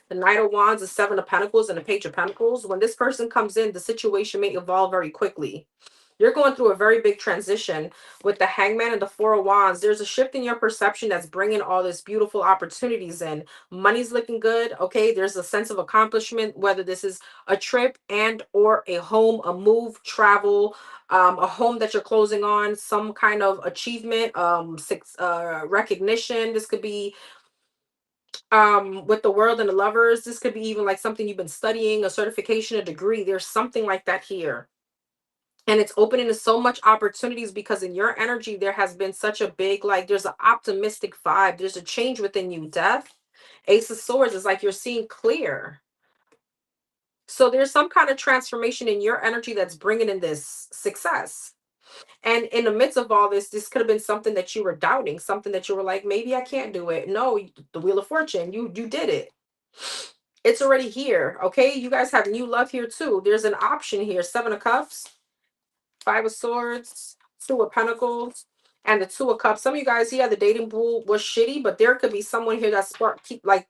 The Knight of Wands, the Seven of Pentacles, and the Page of Pentacles. When this person comes in, the situation may evolve very quickly. You're going through a very big transition with the Hangman and the Four of Wands. There's a shift in your perception that's bringing all this beautiful opportunities in. Money's looking good. Okay. There's a sense of accomplishment, whether this is a trip and or a home, a move, travel, a home that you're closing on, some kind of achievement, recognition. This could be with the World and the Lovers. This could be even like something you've been studying, a certification, a degree. There's something like that here. And it's opening to so much opportunities because in your energy, there has been such a big, like, there's an optimistic vibe. There's a change within you. Death, Ace of Swords is like you're seeing clear. So there's some kind of transformation in your energy that's bringing in this success. And in the midst of all this, this could have been something that you were doubting, something that you were like, maybe I can't do it. No, the Wheel of Fortune, you did it. It's already here. Okay. You guys have new love here too. There's an option here. Seven of Cups, Five of Swords, Two of Pentacles, and the Two of Cups. Some of you guys, yeah, the dating pool was shitty, but there could be someone here that keep like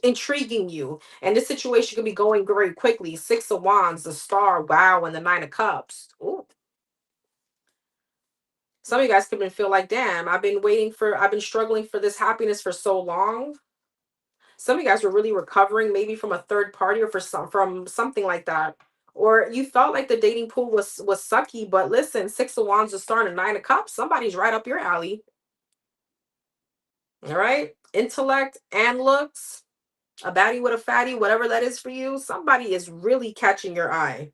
intriguing you. And this situation could be going very quickly. Six of Wands, the Star, wow, and the Nine of Cups. Ooh. Some of you guys could even feel like, damn, I've been struggling for this happiness for so long. Some of you guys were really recovering, maybe from a third party or from something like that. Or you felt like the dating pool was sucky, but listen, Six of Wands, the Star, and Nine of Cups, somebody's right up your alley. All right. Intellect and looks, a baddie with a fatty, whatever that is for you, somebody is really catching your eye.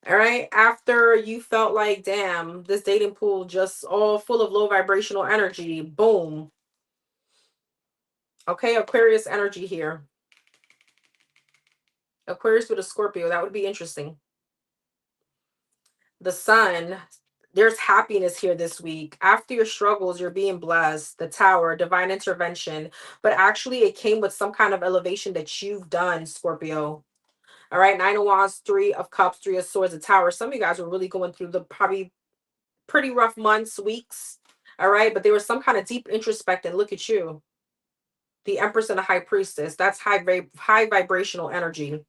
All right. After you felt like, damn, this dating pool just all full of low vibrational energy, boom. Okay. Aquarius energy here. Aquarius with a Scorpio. That would be interesting. The Sun. There's happiness here this week. After your struggles, you're being blessed. The Tower, divine intervention. But actually, it came with some kind of elevation that you've done, Scorpio. All right, Nine of Wands, Three of Cups, Three of Swords, the Tower. Some of you guys were really going through the probably pretty rough months, weeks. All right, but there was some kind of deep introspect, and look at you, the Empress and the High Priestess. That's high vibrational energy.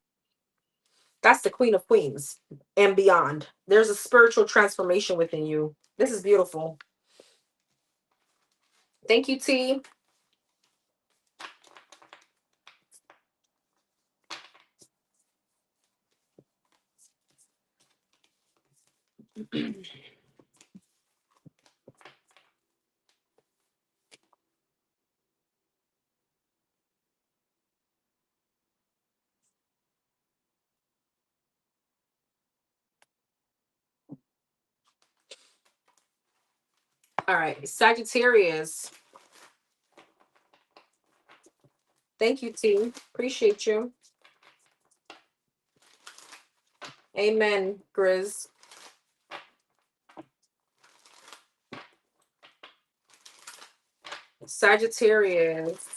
That's the Queen of Queens and beyond. There's a spiritual transformation within you. This is beautiful. Thank you, T. All right, Sagittarius. Thank you, T. Appreciate you. Amen, Grizz. Sagittarius,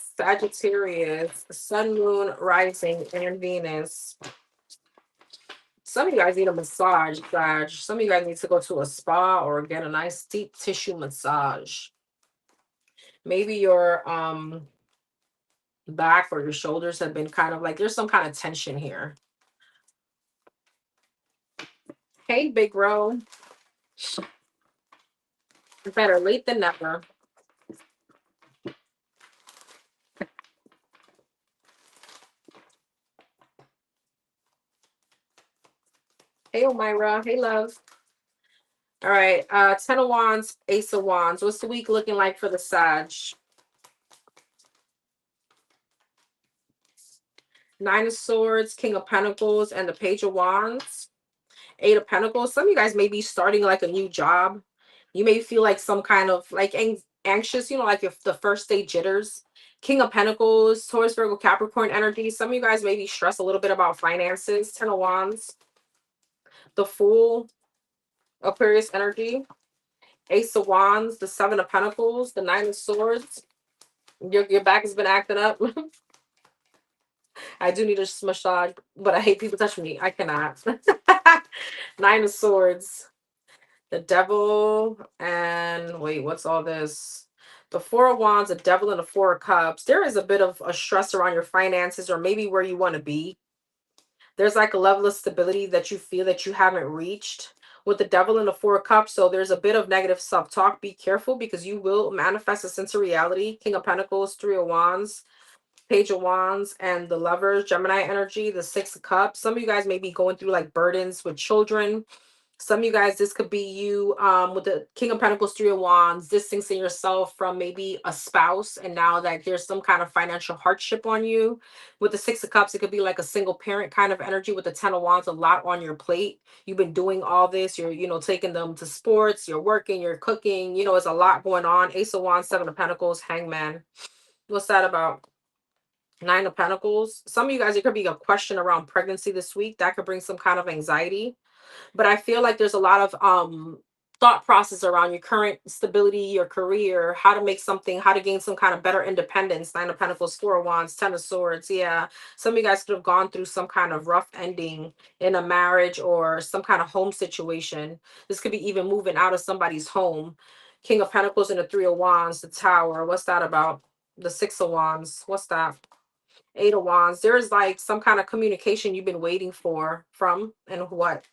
Sun, Moon, Rising, and Venus. Some of you guys need a massage, Sag. Some of you guys need to go to a spa or get a nice deep tissue massage. Maybe your back or your shoulders have been kind of like there's some kind of tension here. Hey, Big Ro. Better late than never. Hey, Omira. Hey, love. All right. Ten of Wands, Ace of Wands. What's the week looking like for the Sag? Nine of Swords, King of Pentacles, and the Page of Wands. Eight of Pentacles. Some of you guys may be starting like a new job. You may feel like some kind of like anxious, you know, like if the first day jitters. King of Pentacles, Taurus, Virgo, Capricorn energy. Some of you guys may be stressed a little bit about finances. Ten of Wands. The Fool, Aquarius energy. Ace of Wands, the Seven of Pentacles, the Nine of Swords. Your back has been acting up. I do need a massage, but I hate people touching me. I cannot. Nine of Swords, the Devil, and wait, what's all this? The Four of Wands, the Devil, and the Four of Cups. There is a bit of a stress around your finances or maybe where you want to be. There's like a level of stability that you feel that you haven't reached with the Devil and the Four of Cups. So there's a bit of negative self-talk. Be careful because you will manifest a sense of reality. King of Pentacles, Three of Wands, Page of Wands, and the Lovers, Gemini energy, the Six of Cups. Some of you guys may be going through like burdens with children. Some of you guys, this could be you with the King of Pentacles, Three of Wands, distancing yourself from maybe a spouse. And now that there's some kind of financial hardship on you. With the Six of Cups, it could be like a single parent kind of energy. With the Ten of Wands, a lot on your plate. You've been doing all this. You're, you know, taking them to sports. You're working. You're cooking. You know, it's a lot going on. Ace of Wands, Seven of Pentacles, Hangman. What's that about? Nine of Pentacles. Some of you guys, it could be a question around pregnancy this week. That could bring some kind of anxiety. But I feel like there's a lot of thought process around your current stability, your career, how to make something, how to gain some kind of better independence. Nine of Pentacles, Four of Wands, Ten of Swords. Yeah. Some of you guys could have gone through some kind of rough ending in a marriage or some kind of home situation. This could be even moving out of somebody's home. King of Pentacles and the Three of Wands, the Tower. What's that about? The Six of Wands. What's that? Eight of Wands. There's like some kind of communication you've been waiting for from and what?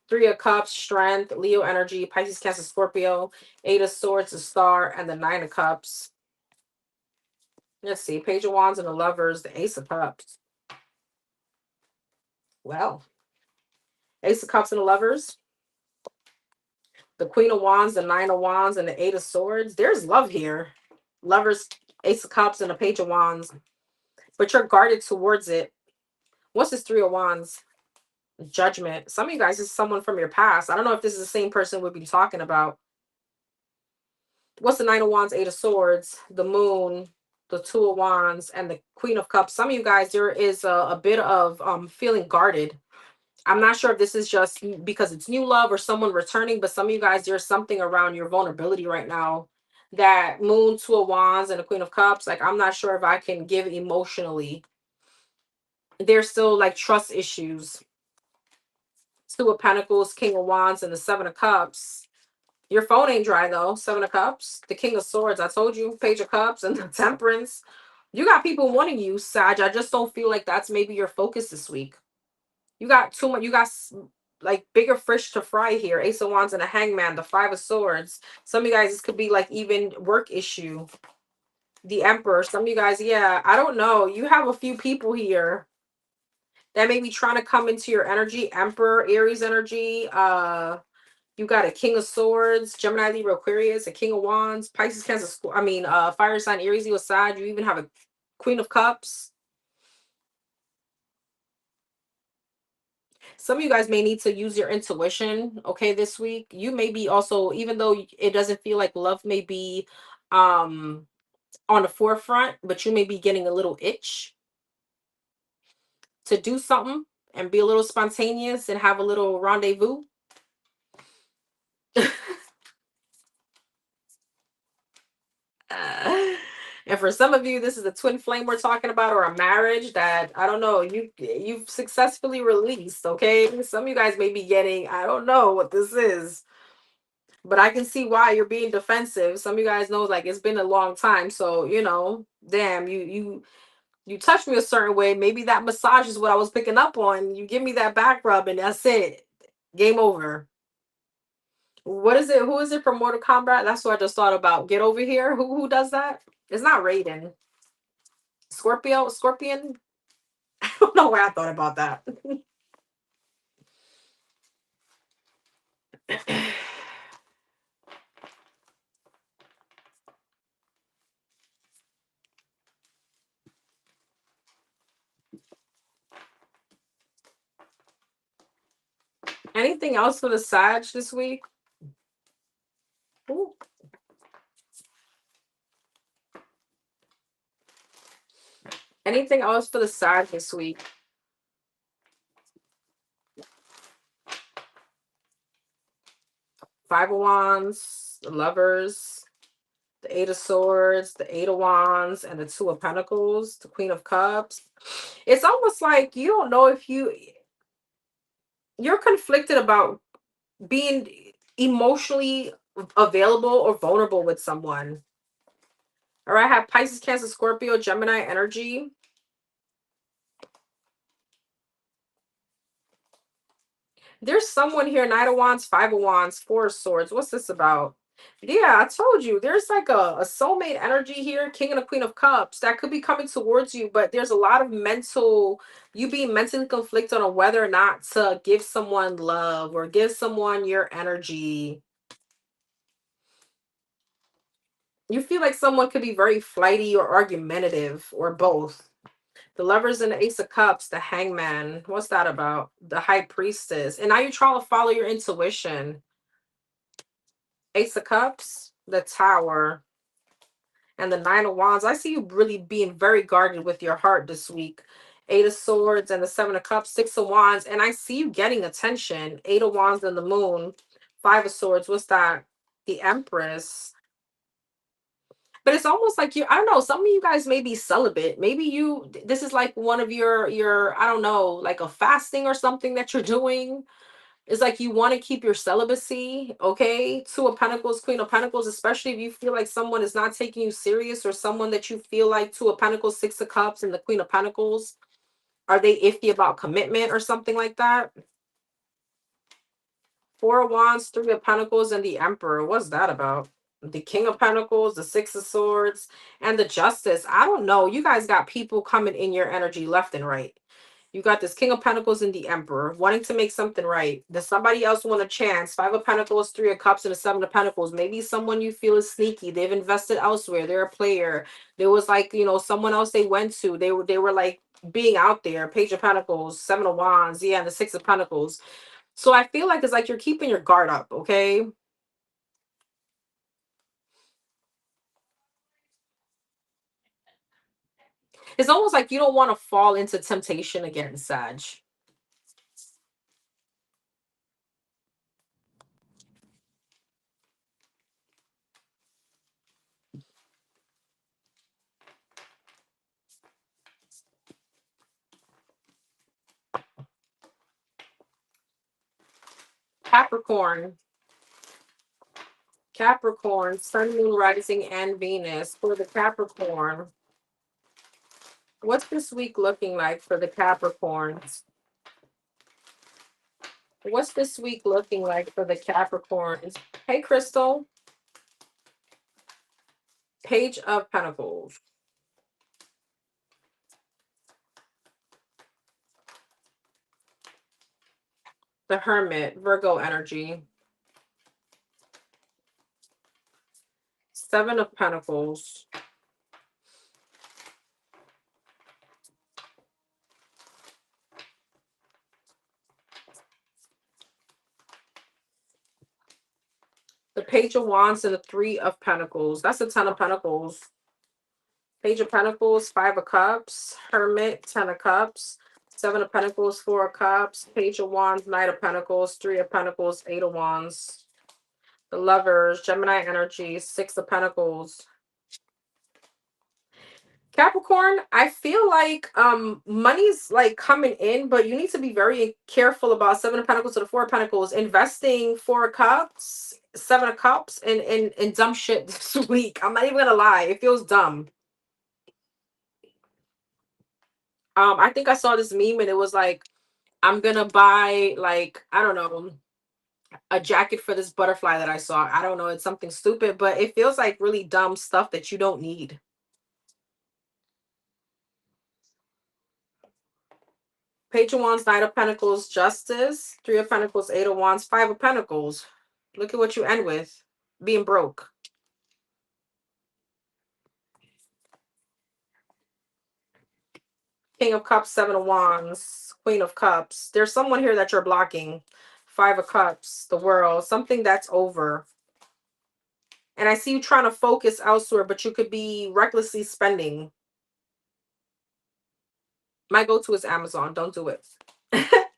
Three of Cups, strength, Leo energy, Pisces, Cancer, Scorpio, Eight of Swords, the Star, and the Nine of Cups. Let's see. Page of Wands and the Lovers, the Ace of Cups. Well, Ace of Cups and the Lovers, the Queen of Wands, the Nine of Wands, and the Eight of Swords. There's love here. Lovers, Ace of Cups, and the Page of Wands. But you're guarded towards it. What's this Three of Wands? Judgment. Some of you guys is someone from your past. I don't know if this is the same person we'll be talking about. What's the Nine of Wands, Eight of Swords, the Moon, the Two of Wands, and the Queen of Cups? Some of you guys, there is a bit of feeling guarded. I'm not sure if this is just because it's new love or someone returning, but some of you guys, there's something around your vulnerability right now. That Moon, Two of Wands, and the Queen of Cups, like, I'm not sure if I can give emotionally. There's still like trust issues. Two of Pentacles, King of Wands, and the Seven of Cups. Your phone ain't dry though. Seven of Cups, the King of Swords. I told you, Page of Cups, and the Temperance. You got people wanting you, Sag. I just don't feel like that's maybe your focus this week. You got too much. You got like bigger fish to fry here. Ace of Wands and a Hangman, the Five of Swords. Some of you guys, this could be like even work issue. The Emperor. Some of you guys, yeah, I don't know. You have a few people here that may be trying to come into your energy. Emperor, Aries energy. You got a King of Swords, Gemini, Libra, Aquarius, a King of Wands, Pisces, Cancer, fire sign, Aries, Leo, Sag. You even have a Queen of Cups. Some of you guys may need to use your intuition, okay, this week. You may be also, even though it doesn't feel like love may be on the forefront, but you may be getting a little itch to do something and be a little spontaneous and have a little rendezvous. And for some of you, this is a twin flame we're talking about, or a marriage that, I don't know, you've successfully released. Okay, some of you guys may be getting, I don't know what this is, but I can see why you're being defensive. Some of you guys know, like, it's been a long time, so you know, damn, you touch me a certain way. Maybe that massage is what I was picking up on. You give me that back rub, and that's it. Game over. What is it? Who is it from Mortal Kombat? That's what I just thought about. Get over here. Who does that? It's not Raiden. Scorpio, Scorpion. I don't know where I thought about that. Anything else for the Sag this week? Ooh. Anything else for the Sag this week? Five of Wands, the Lovers, the Eight of Swords, the Eight of Wands, and the Two of Pentacles, the Queen of Cups. It's almost like you don't know if you're conflicted about being emotionally available or vulnerable with someone. All right, I have Pisces, Cancer, Scorpio, Gemini energy. There's someone here, Knight of Wands, Five of Wands, Four of Swords. What's this about? Yeah, I told you, there's like a soulmate energy here, King and a Queen of Cups, that could be coming towards you, but there's a lot of you being mentally conflicted on whether or not to give someone love or give someone your energy. You feel like someone could be very flighty or argumentative or both. The Lovers and the Ace of Cups, the Hangman. What's that about? The High Priestess. And now you're trying to follow your intuition. Ace of Cups, the Tower, and the Nine of Wands. I see you really being very guarded with your heart this week. Eight of Swords and the Seven of Cups, Six of Wands. And I see you getting attention. Eight of Wands and the Moon. Five of Swords. What's that? The Empress. But it's almost like I don't know, some of you guys may be celibate. Maybe this is like one of your, I don't know, like a fasting or something that you're doing. It's like you want to keep your celibacy, okay? Two of Pentacles, Queen of Pentacles, especially if you feel like someone is not taking you serious, or someone that you feel like Two of Pentacles, Six of Cups, and the Queen of Pentacles. Are they iffy about commitment or something like that? Four of Wands, Three of Pentacles, and the Emperor. What's that about? The King of Pentacles, the Six of Swords, and the Justice. I don't know. You guys got people coming in your energy left and right. You got this King of Pentacles and the Emperor wanting to make something right. Does somebody else want a chance? Five of Pentacles, Three of Cups, and the Seven of Pentacles. Maybe someone you feel is sneaky. They've invested elsewhere. They're a player. There was like, someone else they went to. They were like being out there. Page of Pentacles, Seven of Wands, yeah, and the Six of Pentacles. So I feel like it's like you're keeping your guard up, okay? It's almost like you don't want to fall into temptation again, Sag. Capricorn. Capricorn, Sun, Moon, Rising, and Venus. For the Capricorn, what's this week looking like for the Capricorns? What's this week looking like for the Capricorns? Hey, Crystal. Page of Pentacles. The Hermit, Virgo energy. Seven of Pentacles. The Page of Wands and the Three of Pentacles. That's a Ten of Pentacles. Page of Pentacles, Five of Cups, Hermit, Ten of Cups, Seven of Pentacles, Four of Cups, Page of Wands, Knight of Pentacles, Three of Pentacles, Eight of Wands. The Lovers, Gemini energy, Six of Pentacles. Capricorn, I feel like money's like coming in, but you need to be very careful about Seven of Pentacles to the Four of Pentacles. Investing Four of Cups, Seven of Cups, and dumb shit this week. I'm not even gonna lie, it feels dumb. I think I saw this meme and it was like, I'm gonna buy like, I don't know, a jacket for this butterfly that I saw. I don't know, it's something stupid, but it feels like really dumb stuff that you don't need. Page of Wands, Knight of Pentacles, Justice, Three of Pentacles, Eight of Wands, Five of Pentacles. Look at what you end with, being broke. King of Cups, Seven of Wands, Queen of Cups. There's someone here that you're blocking. Five of Cups, the World, something that's over. And I see you trying to focus elsewhere, but you could be recklessly spending. My go-to is Amazon. Don't do it.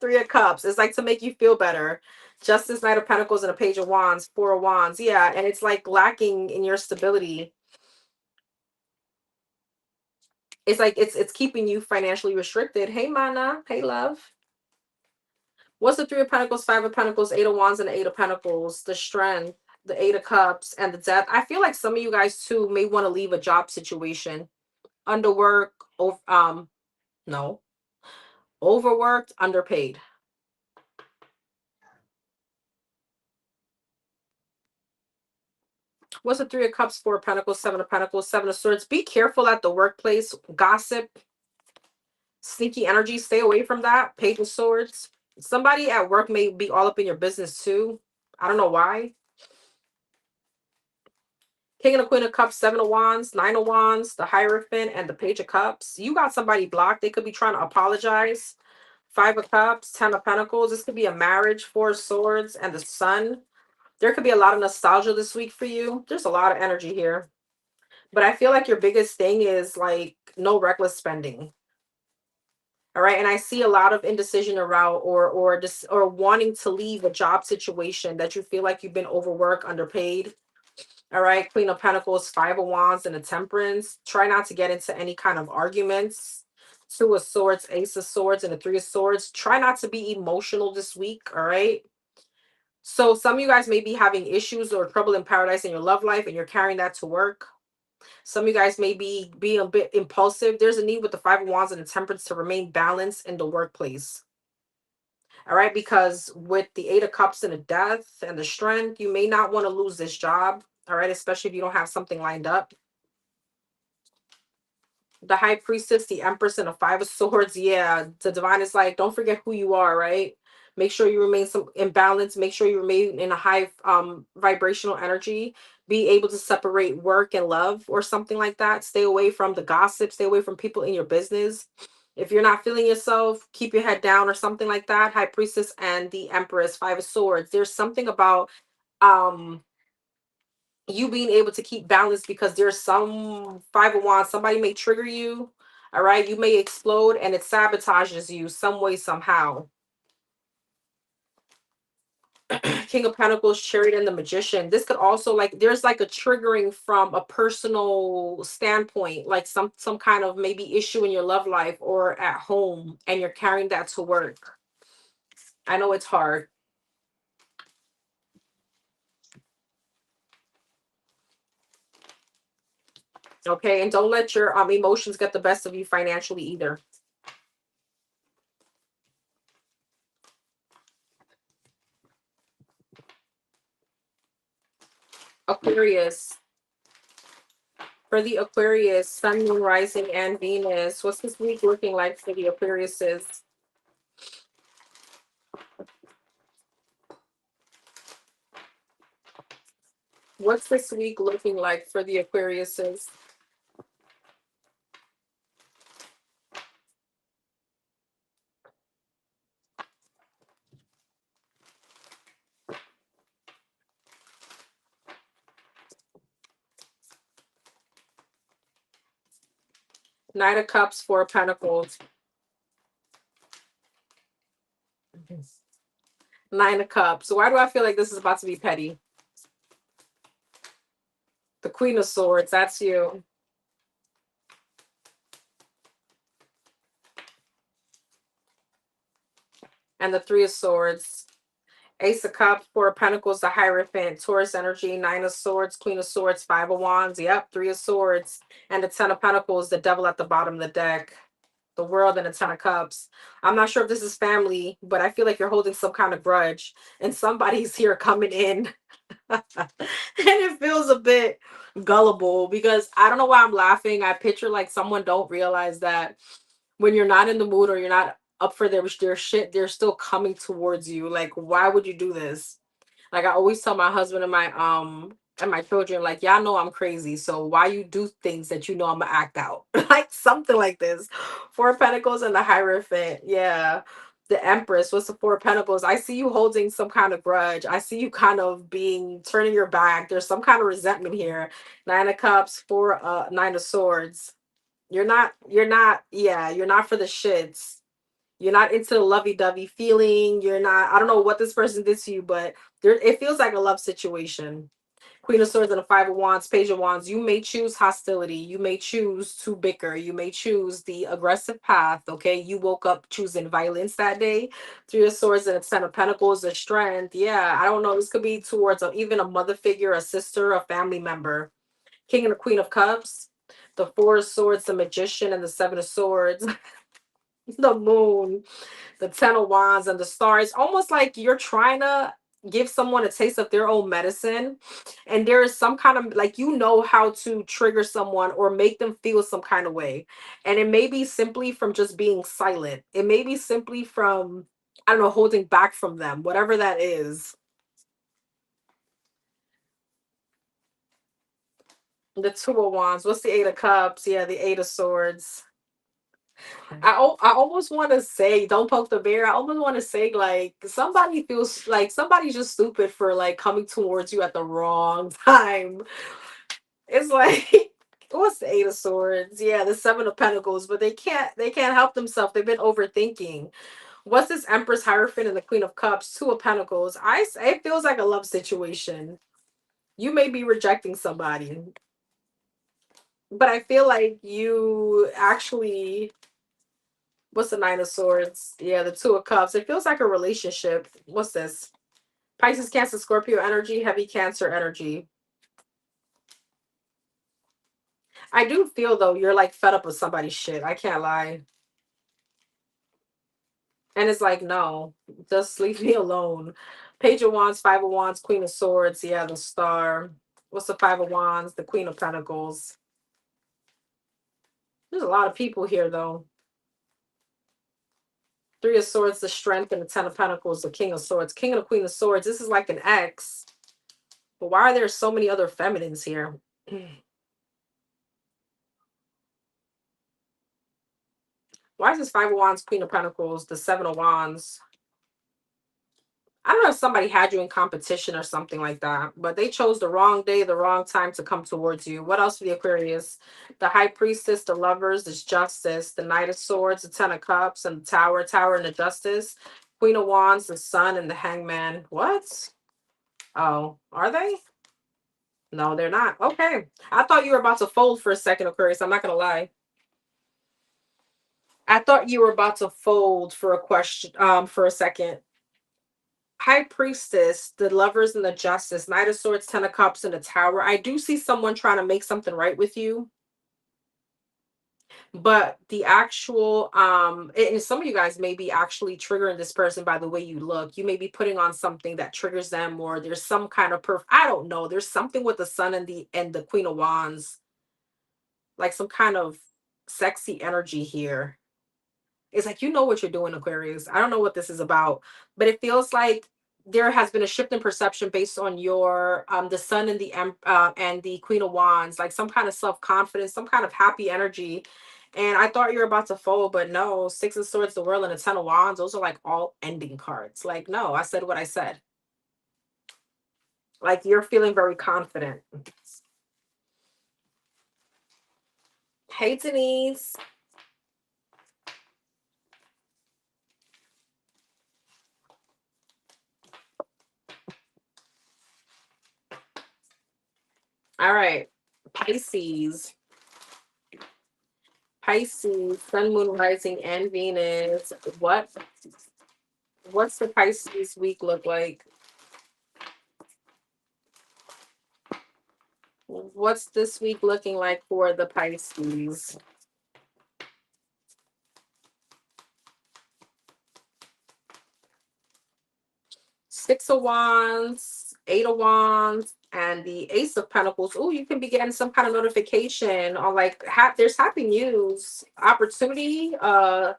Three of Cups. It's like to make you feel better. Justice, Knight of Pentacles, and a Page of Wands. Four of Wands. Yeah, and it's like lacking in your stability. It's like it's keeping you financially restricted. Hey, Mana. Hey, love. What's the Three of Pentacles, Five of Pentacles, Eight of Wands, and the Eight of Pentacles? The Strength, the Eight of Cups, and the Death. I feel like some of you guys too may want to leave a job situation. Underwork, no. Overworked, underpaid. What's the Three of Cups, Four of Pentacles, Seven of Pentacles, Seven of Swords? Be careful at the workplace. Gossip, sneaky energy. Stay away from that. Page of Swords. Somebody at work may be all up in your business too. I don't know why. King and the Queen of Cups, Seven of Wands, Nine of Wands, the Hierophant, and the Page of Cups. You got somebody blocked. They could be trying to apologize. Five of Cups, Ten of Pentacles. This could be a marriage. Four of Swords, and the Sun. There could be a lot of nostalgia this week for you. There's a lot of energy here. But I feel like your biggest thing is like no reckless spending. All right. And I see a lot of indecision around or wanting to leave a job situation that you feel like you've been overworked, underpaid. All right. Queen of Pentacles, Five of Wands, and the Temperance. Try not to get into any kind of arguments. Two of Swords, Ace of Swords, and the Three of Swords. Try not to be emotional this week. All right. So some of you guys may be having issues or trouble in paradise in your love life, and you're carrying that to work. Some of you guys may be being a bit impulsive. There's a need with the Five of Wands and the Temperance to remain balanced in the workplace. All right, because with the Eight of Cups and the Death and the Strength, you may not want to lose this job. All right, especially if you don't have something lined up. The High Priestess, the Empress, and the Five of Swords. Yeah, the Divine is like, don't forget who you are, right? Make sure you remain in balance. Make sure you remain in a high vibrational energy. Be able to separate work and love or something like that. Stay away from the gossip. Stay away from people in your business. If you're not feeling yourself, keep your head down or something like that. High Priestess and the Empress, Five of Swords. There's something about um you being able to keep balance, because there's some Five of Wands, somebody may trigger you. All right, you may explode and it sabotages you some way, somehow. King of Pentacles, Chariot, and the Magician. This could also, like, there's like a triggering from a personal standpoint, like some kind of maybe issue in your love life or at home, and you're carrying that to work. I know it's hard. Okay, and don't let your emotions get the best of you financially either. Aquarius. For the Aquarius, Sun, Moon, Rising, and Venus, what's this week looking like for the Aquariuses? What's this week looking like for the Aquariuses? Knight of Cups, Four of Pentacles. Nine of Cups. So why do I feel like this is about to be petty? The Queen of Swords, that's you. And the Three of Swords. Ace of Cups, Four of Pentacles, the Hierophant, Taurus energy, Nine of Swords, Queen of Swords, Five of Wands. Yep, Three of Swords. And the Ten of Pentacles, the Devil at the bottom of the deck. The World, and a Ten of Cups. I'm not sure if this is family, but I feel like you're holding some kind of grudge and somebody's here coming in. And it feels a bit gullible, because I don't know why I'm laughing. I picture like someone don't realize that when you're not in the mood or you're not up for their shit, they're still coming towards you. Like, why would you do this? Like, I always tell my husband and my children, like, y'all know I'm crazy, so why you do things that you know I'm gonna act out? Like something like this. Four of Pentacles and the Hierophant. Yeah. The Empress. What's the Four of Pentacles? I see you holding some kind of grudge. I see you kind of being turning your back. There's some kind of resentment here. Nine of Cups, Nine of Swords. You're not for the shits. You're not into the lovey-dovey feeling. You're not, I don't know what this person did to you, but it feels like a love situation. Queen of Swords and the Five of Wands, Page of Wands. You may choose hostility. You may choose to bicker. You may choose the aggressive path. Okay. You woke up choosing violence that day. Three of Swords and the Ten of Pentacles, the Strength. Yeah. I don't know. This could be towards even a mother figure, a sister, a family member. King and the Queen of Cups. The Four of Swords, the Magician, and the Seven of Swords. The Moon, the Ten of Wands, and the Stars. Almost like you're trying to give someone a taste of their own medicine, and there is some kind of, like, you know how to trigger someone or make them feel some kind of way, and it may be simply from just being silent. It may be simply from, I don't know, holding back from them, whatever that is. The Two of Wands. What's the Eight of Cups? Yeah, the Eight of Swords. I almost want to say, don't poke the bear. I almost want to say, like, somebody feels like somebody's just stupid for like coming towards you at the wrong time. It's like, what's the Eight of Swords? Yeah, the Seven of Pentacles, but they can't help themselves. They've been overthinking. What's this Empress, Hierophant, and the Queen of Cups? Two of Pentacles. It feels like a love situation. You may be rejecting somebody, but I feel like you actually, what's the Nine of Swords? Yeah, the Two of Cups. It feels like a relationship. What's this? Pisces, Cancer, Scorpio energy, heavy Cancer energy. I do feel though you're like fed up with somebody's shit. I can't lie. And it's like, no, just leave me alone. Page of Wands, Five of Wands, Queen of Swords. Yeah, the Star. What's the Five of Wands? The Queen of Pentacles. There's a lot of people here though. Three of Swords, the Strength, and the Ten of Pentacles, the King of Swords. King and the Queen of Swords. This is like an X. But why are there so many other feminines here? Why is this Five of Wands, Queen of Pentacles, the Seven of Wands? I don't know if somebody had you in competition or something like that, but they chose the wrong day, the wrong time to come towards you. What else for the Aquarius? The High Priestess, the Lovers, the Justice, the Knight of Swords, the Ten of Cups, and the Tower, Tower, and the Justice. Queen of Wands, the Sun, and the Hangman. What? Oh, are they? No, they're not. Okay. I thought you were about to fold for a second, Aquarius. I'm not going to lie. I thought you were about to fold for a question, for a second. High Priestess, the Lovers and the Justice, Knight of Swords, Ten of Cups, and the Tower. I do see someone trying to make something right with you. But the actual, and some of you guys may be actually triggering this person by the way you look. You may be putting on something that triggers them, or there's some kind of I don't know. There's something with the Sun and the Queen of Wands, like some kind of sexy energy here. It's like, you know what you're doing, Aquarius. I don't know what this is about, but it feels like there has been a shift in perception based on your the Sun and and the Queen of Wands, like some kind of self-confidence, some kind of happy energy. And I thought you were about to fold, but no, Six of Swords, the World, and the Ten of Wands, those are like all ending cards. Like, no, I said what I said. Like, you're feeling very confident. Hey, Denise. All right. Pisces. Pisces, Sun, Moon, Rising, and Venus. What's the Pisces week look like? What's this week looking like for the Pisces? Six of Wands, Eight of Wands, and the Ace of Pentacles. Oh, you can be getting some kind of notification on like there's happy news, opportunity, a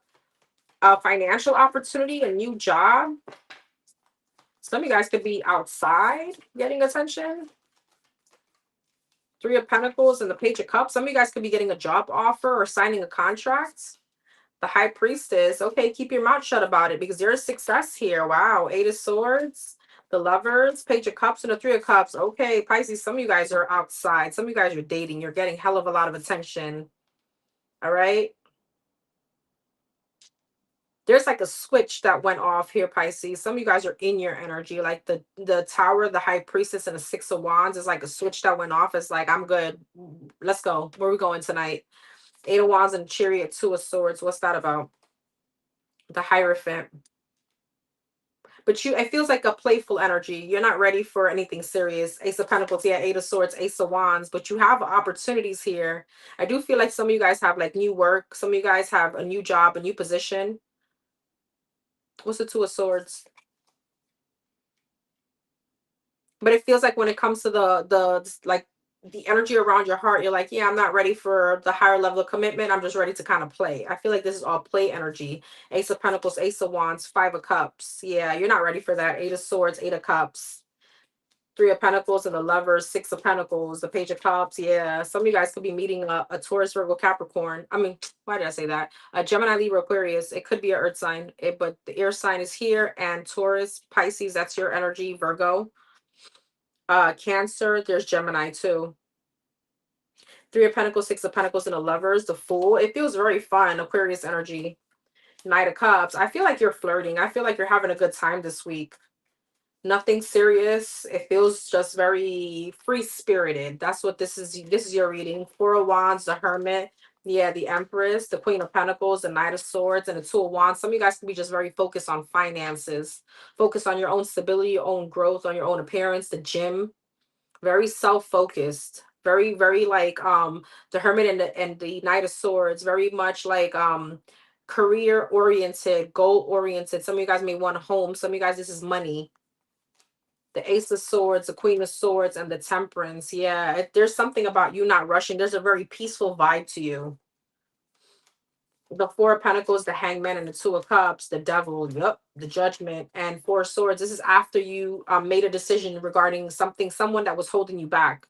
financial opportunity, a new job. Some of you guys could be outside getting attention. Three of Pentacles and the Page of Cups. Some of you guys could be getting a job offer or signing a contract. The High Priestess. Okay, keep your mouth shut about it because there's success here. Wow. Eight of Swords, the Lovers, Page of Cups, and the Three of Cups. Okay, Pisces, some of you guys are outside. Some of you guys are dating. You're getting hell of a lot of attention. All right. There's like a switch that went off here, Pisces. Some of you guys are in your energy. Like the Tower, the High Priestess, and the Six of Wands is like a switch that went off. It's like, I'm good. Let's go. Where are we going tonight? Eight of Wands and Chariot, Two of Swords. What's that about? The Hierophant. But it feels like a playful energy. You're not ready for anything serious. Ace of Pentacles, yeah, Eight of Swords, Ace of Wands, but you have opportunities here. I do feel like some of you guys have like new work. Some of you guys have a new job, a new position. What's the Two of Swords? But it feels like when it comes to the energy around your heart, you're like, yeah, I'm not ready for the higher level of commitment. I'm just ready to kind of play. I feel like this is all play energy. Ace of Pentacles, Ace of Wands, Five of Cups. Yeah, you're not ready for that. Eight of Swords, Eight of Cups, Three of Pentacles, and the Lovers, Six of Pentacles, the Page of Cups. Yeah, some of you guys could be meeting a Taurus, Virgo, Capricorn. I mean, why did I say that? A Gemini, Libra, Aquarius. It could be an earth sign, but the air sign is here. And Taurus, Pisces, that's your energy. Virgo, Cancer, there's Gemini too. Three of Pentacles, Six of Pentacles, and the Lovers, the Fool. It feels very fun. Aquarius energy. Knight of Cups. I feel like you're flirting. I feel like you're having a good time this week. Nothing serious. It feels just very free spirited. That's what this is. This is your reading. Four of Wands, the Hermit, Yeah, the Empress, the Queen of Pentacles, the Knight of Swords, and the Two of Wands. Some of you guys can be just very focused on finances, focus on your own stability, your own growth, on your own appearance, the gym. Very self-focused, very like the Hermit and the Knight of Swords, very much like career oriented, goal oriented. Some of you guys may want a home. Some of you guys, this is money. The Ace of Swords, the Queen of Swords, and the Temperance. Yeah, there's something about you not rushing. There's a very peaceful vibe to you. The Four of Pentacles, the Hangman, and the Two of Cups, the Devil, yep, the Judgment, and Four of Swords. This is after you made a decision regarding something, someone that was holding you back.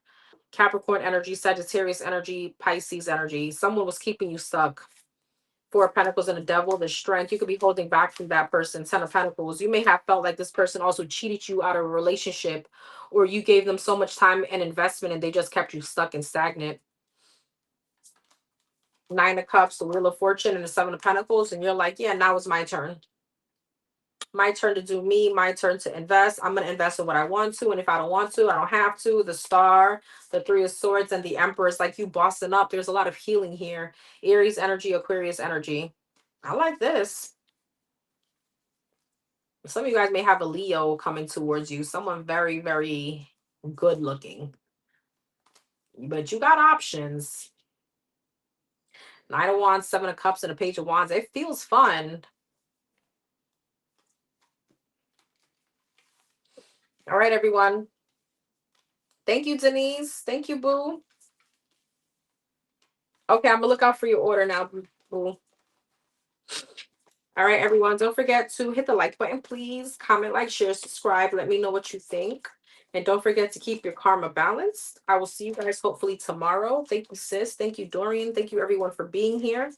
Capricorn energy, Sagittarius energy, Pisces energy. Someone was keeping you stuck. Four of Pentacles and the Devil, the Strength. You could be holding back from that person. Ten of Pentacles. You may have felt like this person also cheated you out of a relationship, or you gave them so much time and investment and they just kept you stuck and stagnant. Nine of Cups, the Wheel of Fortune, and the Seven of Pentacles. And you're like, yeah, now it's my turn. My turn to do me, my turn to invest. I'm going to invest in what I want to. And if I don't want to, I don't have to. The Star, the Three of Swords, and the Emperor is like you bossing up. There's a lot of healing here. Aries energy, Aquarius energy. I like this. Some of you guys may have a Leo coming towards you. Someone very, very good looking. But you got options. Nine of Wands, Seven of Cups, and a Page of Wands. It feels fun. All right, everyone. Thank you, Denise. Thank you, Boo. Okay, I'm gonna look out for your order now, Boo. All right, everyone. Don't forget to hit the like button, please. Comment, like, share, subscribe. Let me know what you think. And don't forget to keep your karma balanced. I will see you guys hopefully tomorrow. Thank you, sis. Thank you, Dorian. Thank you, everyone, for being here.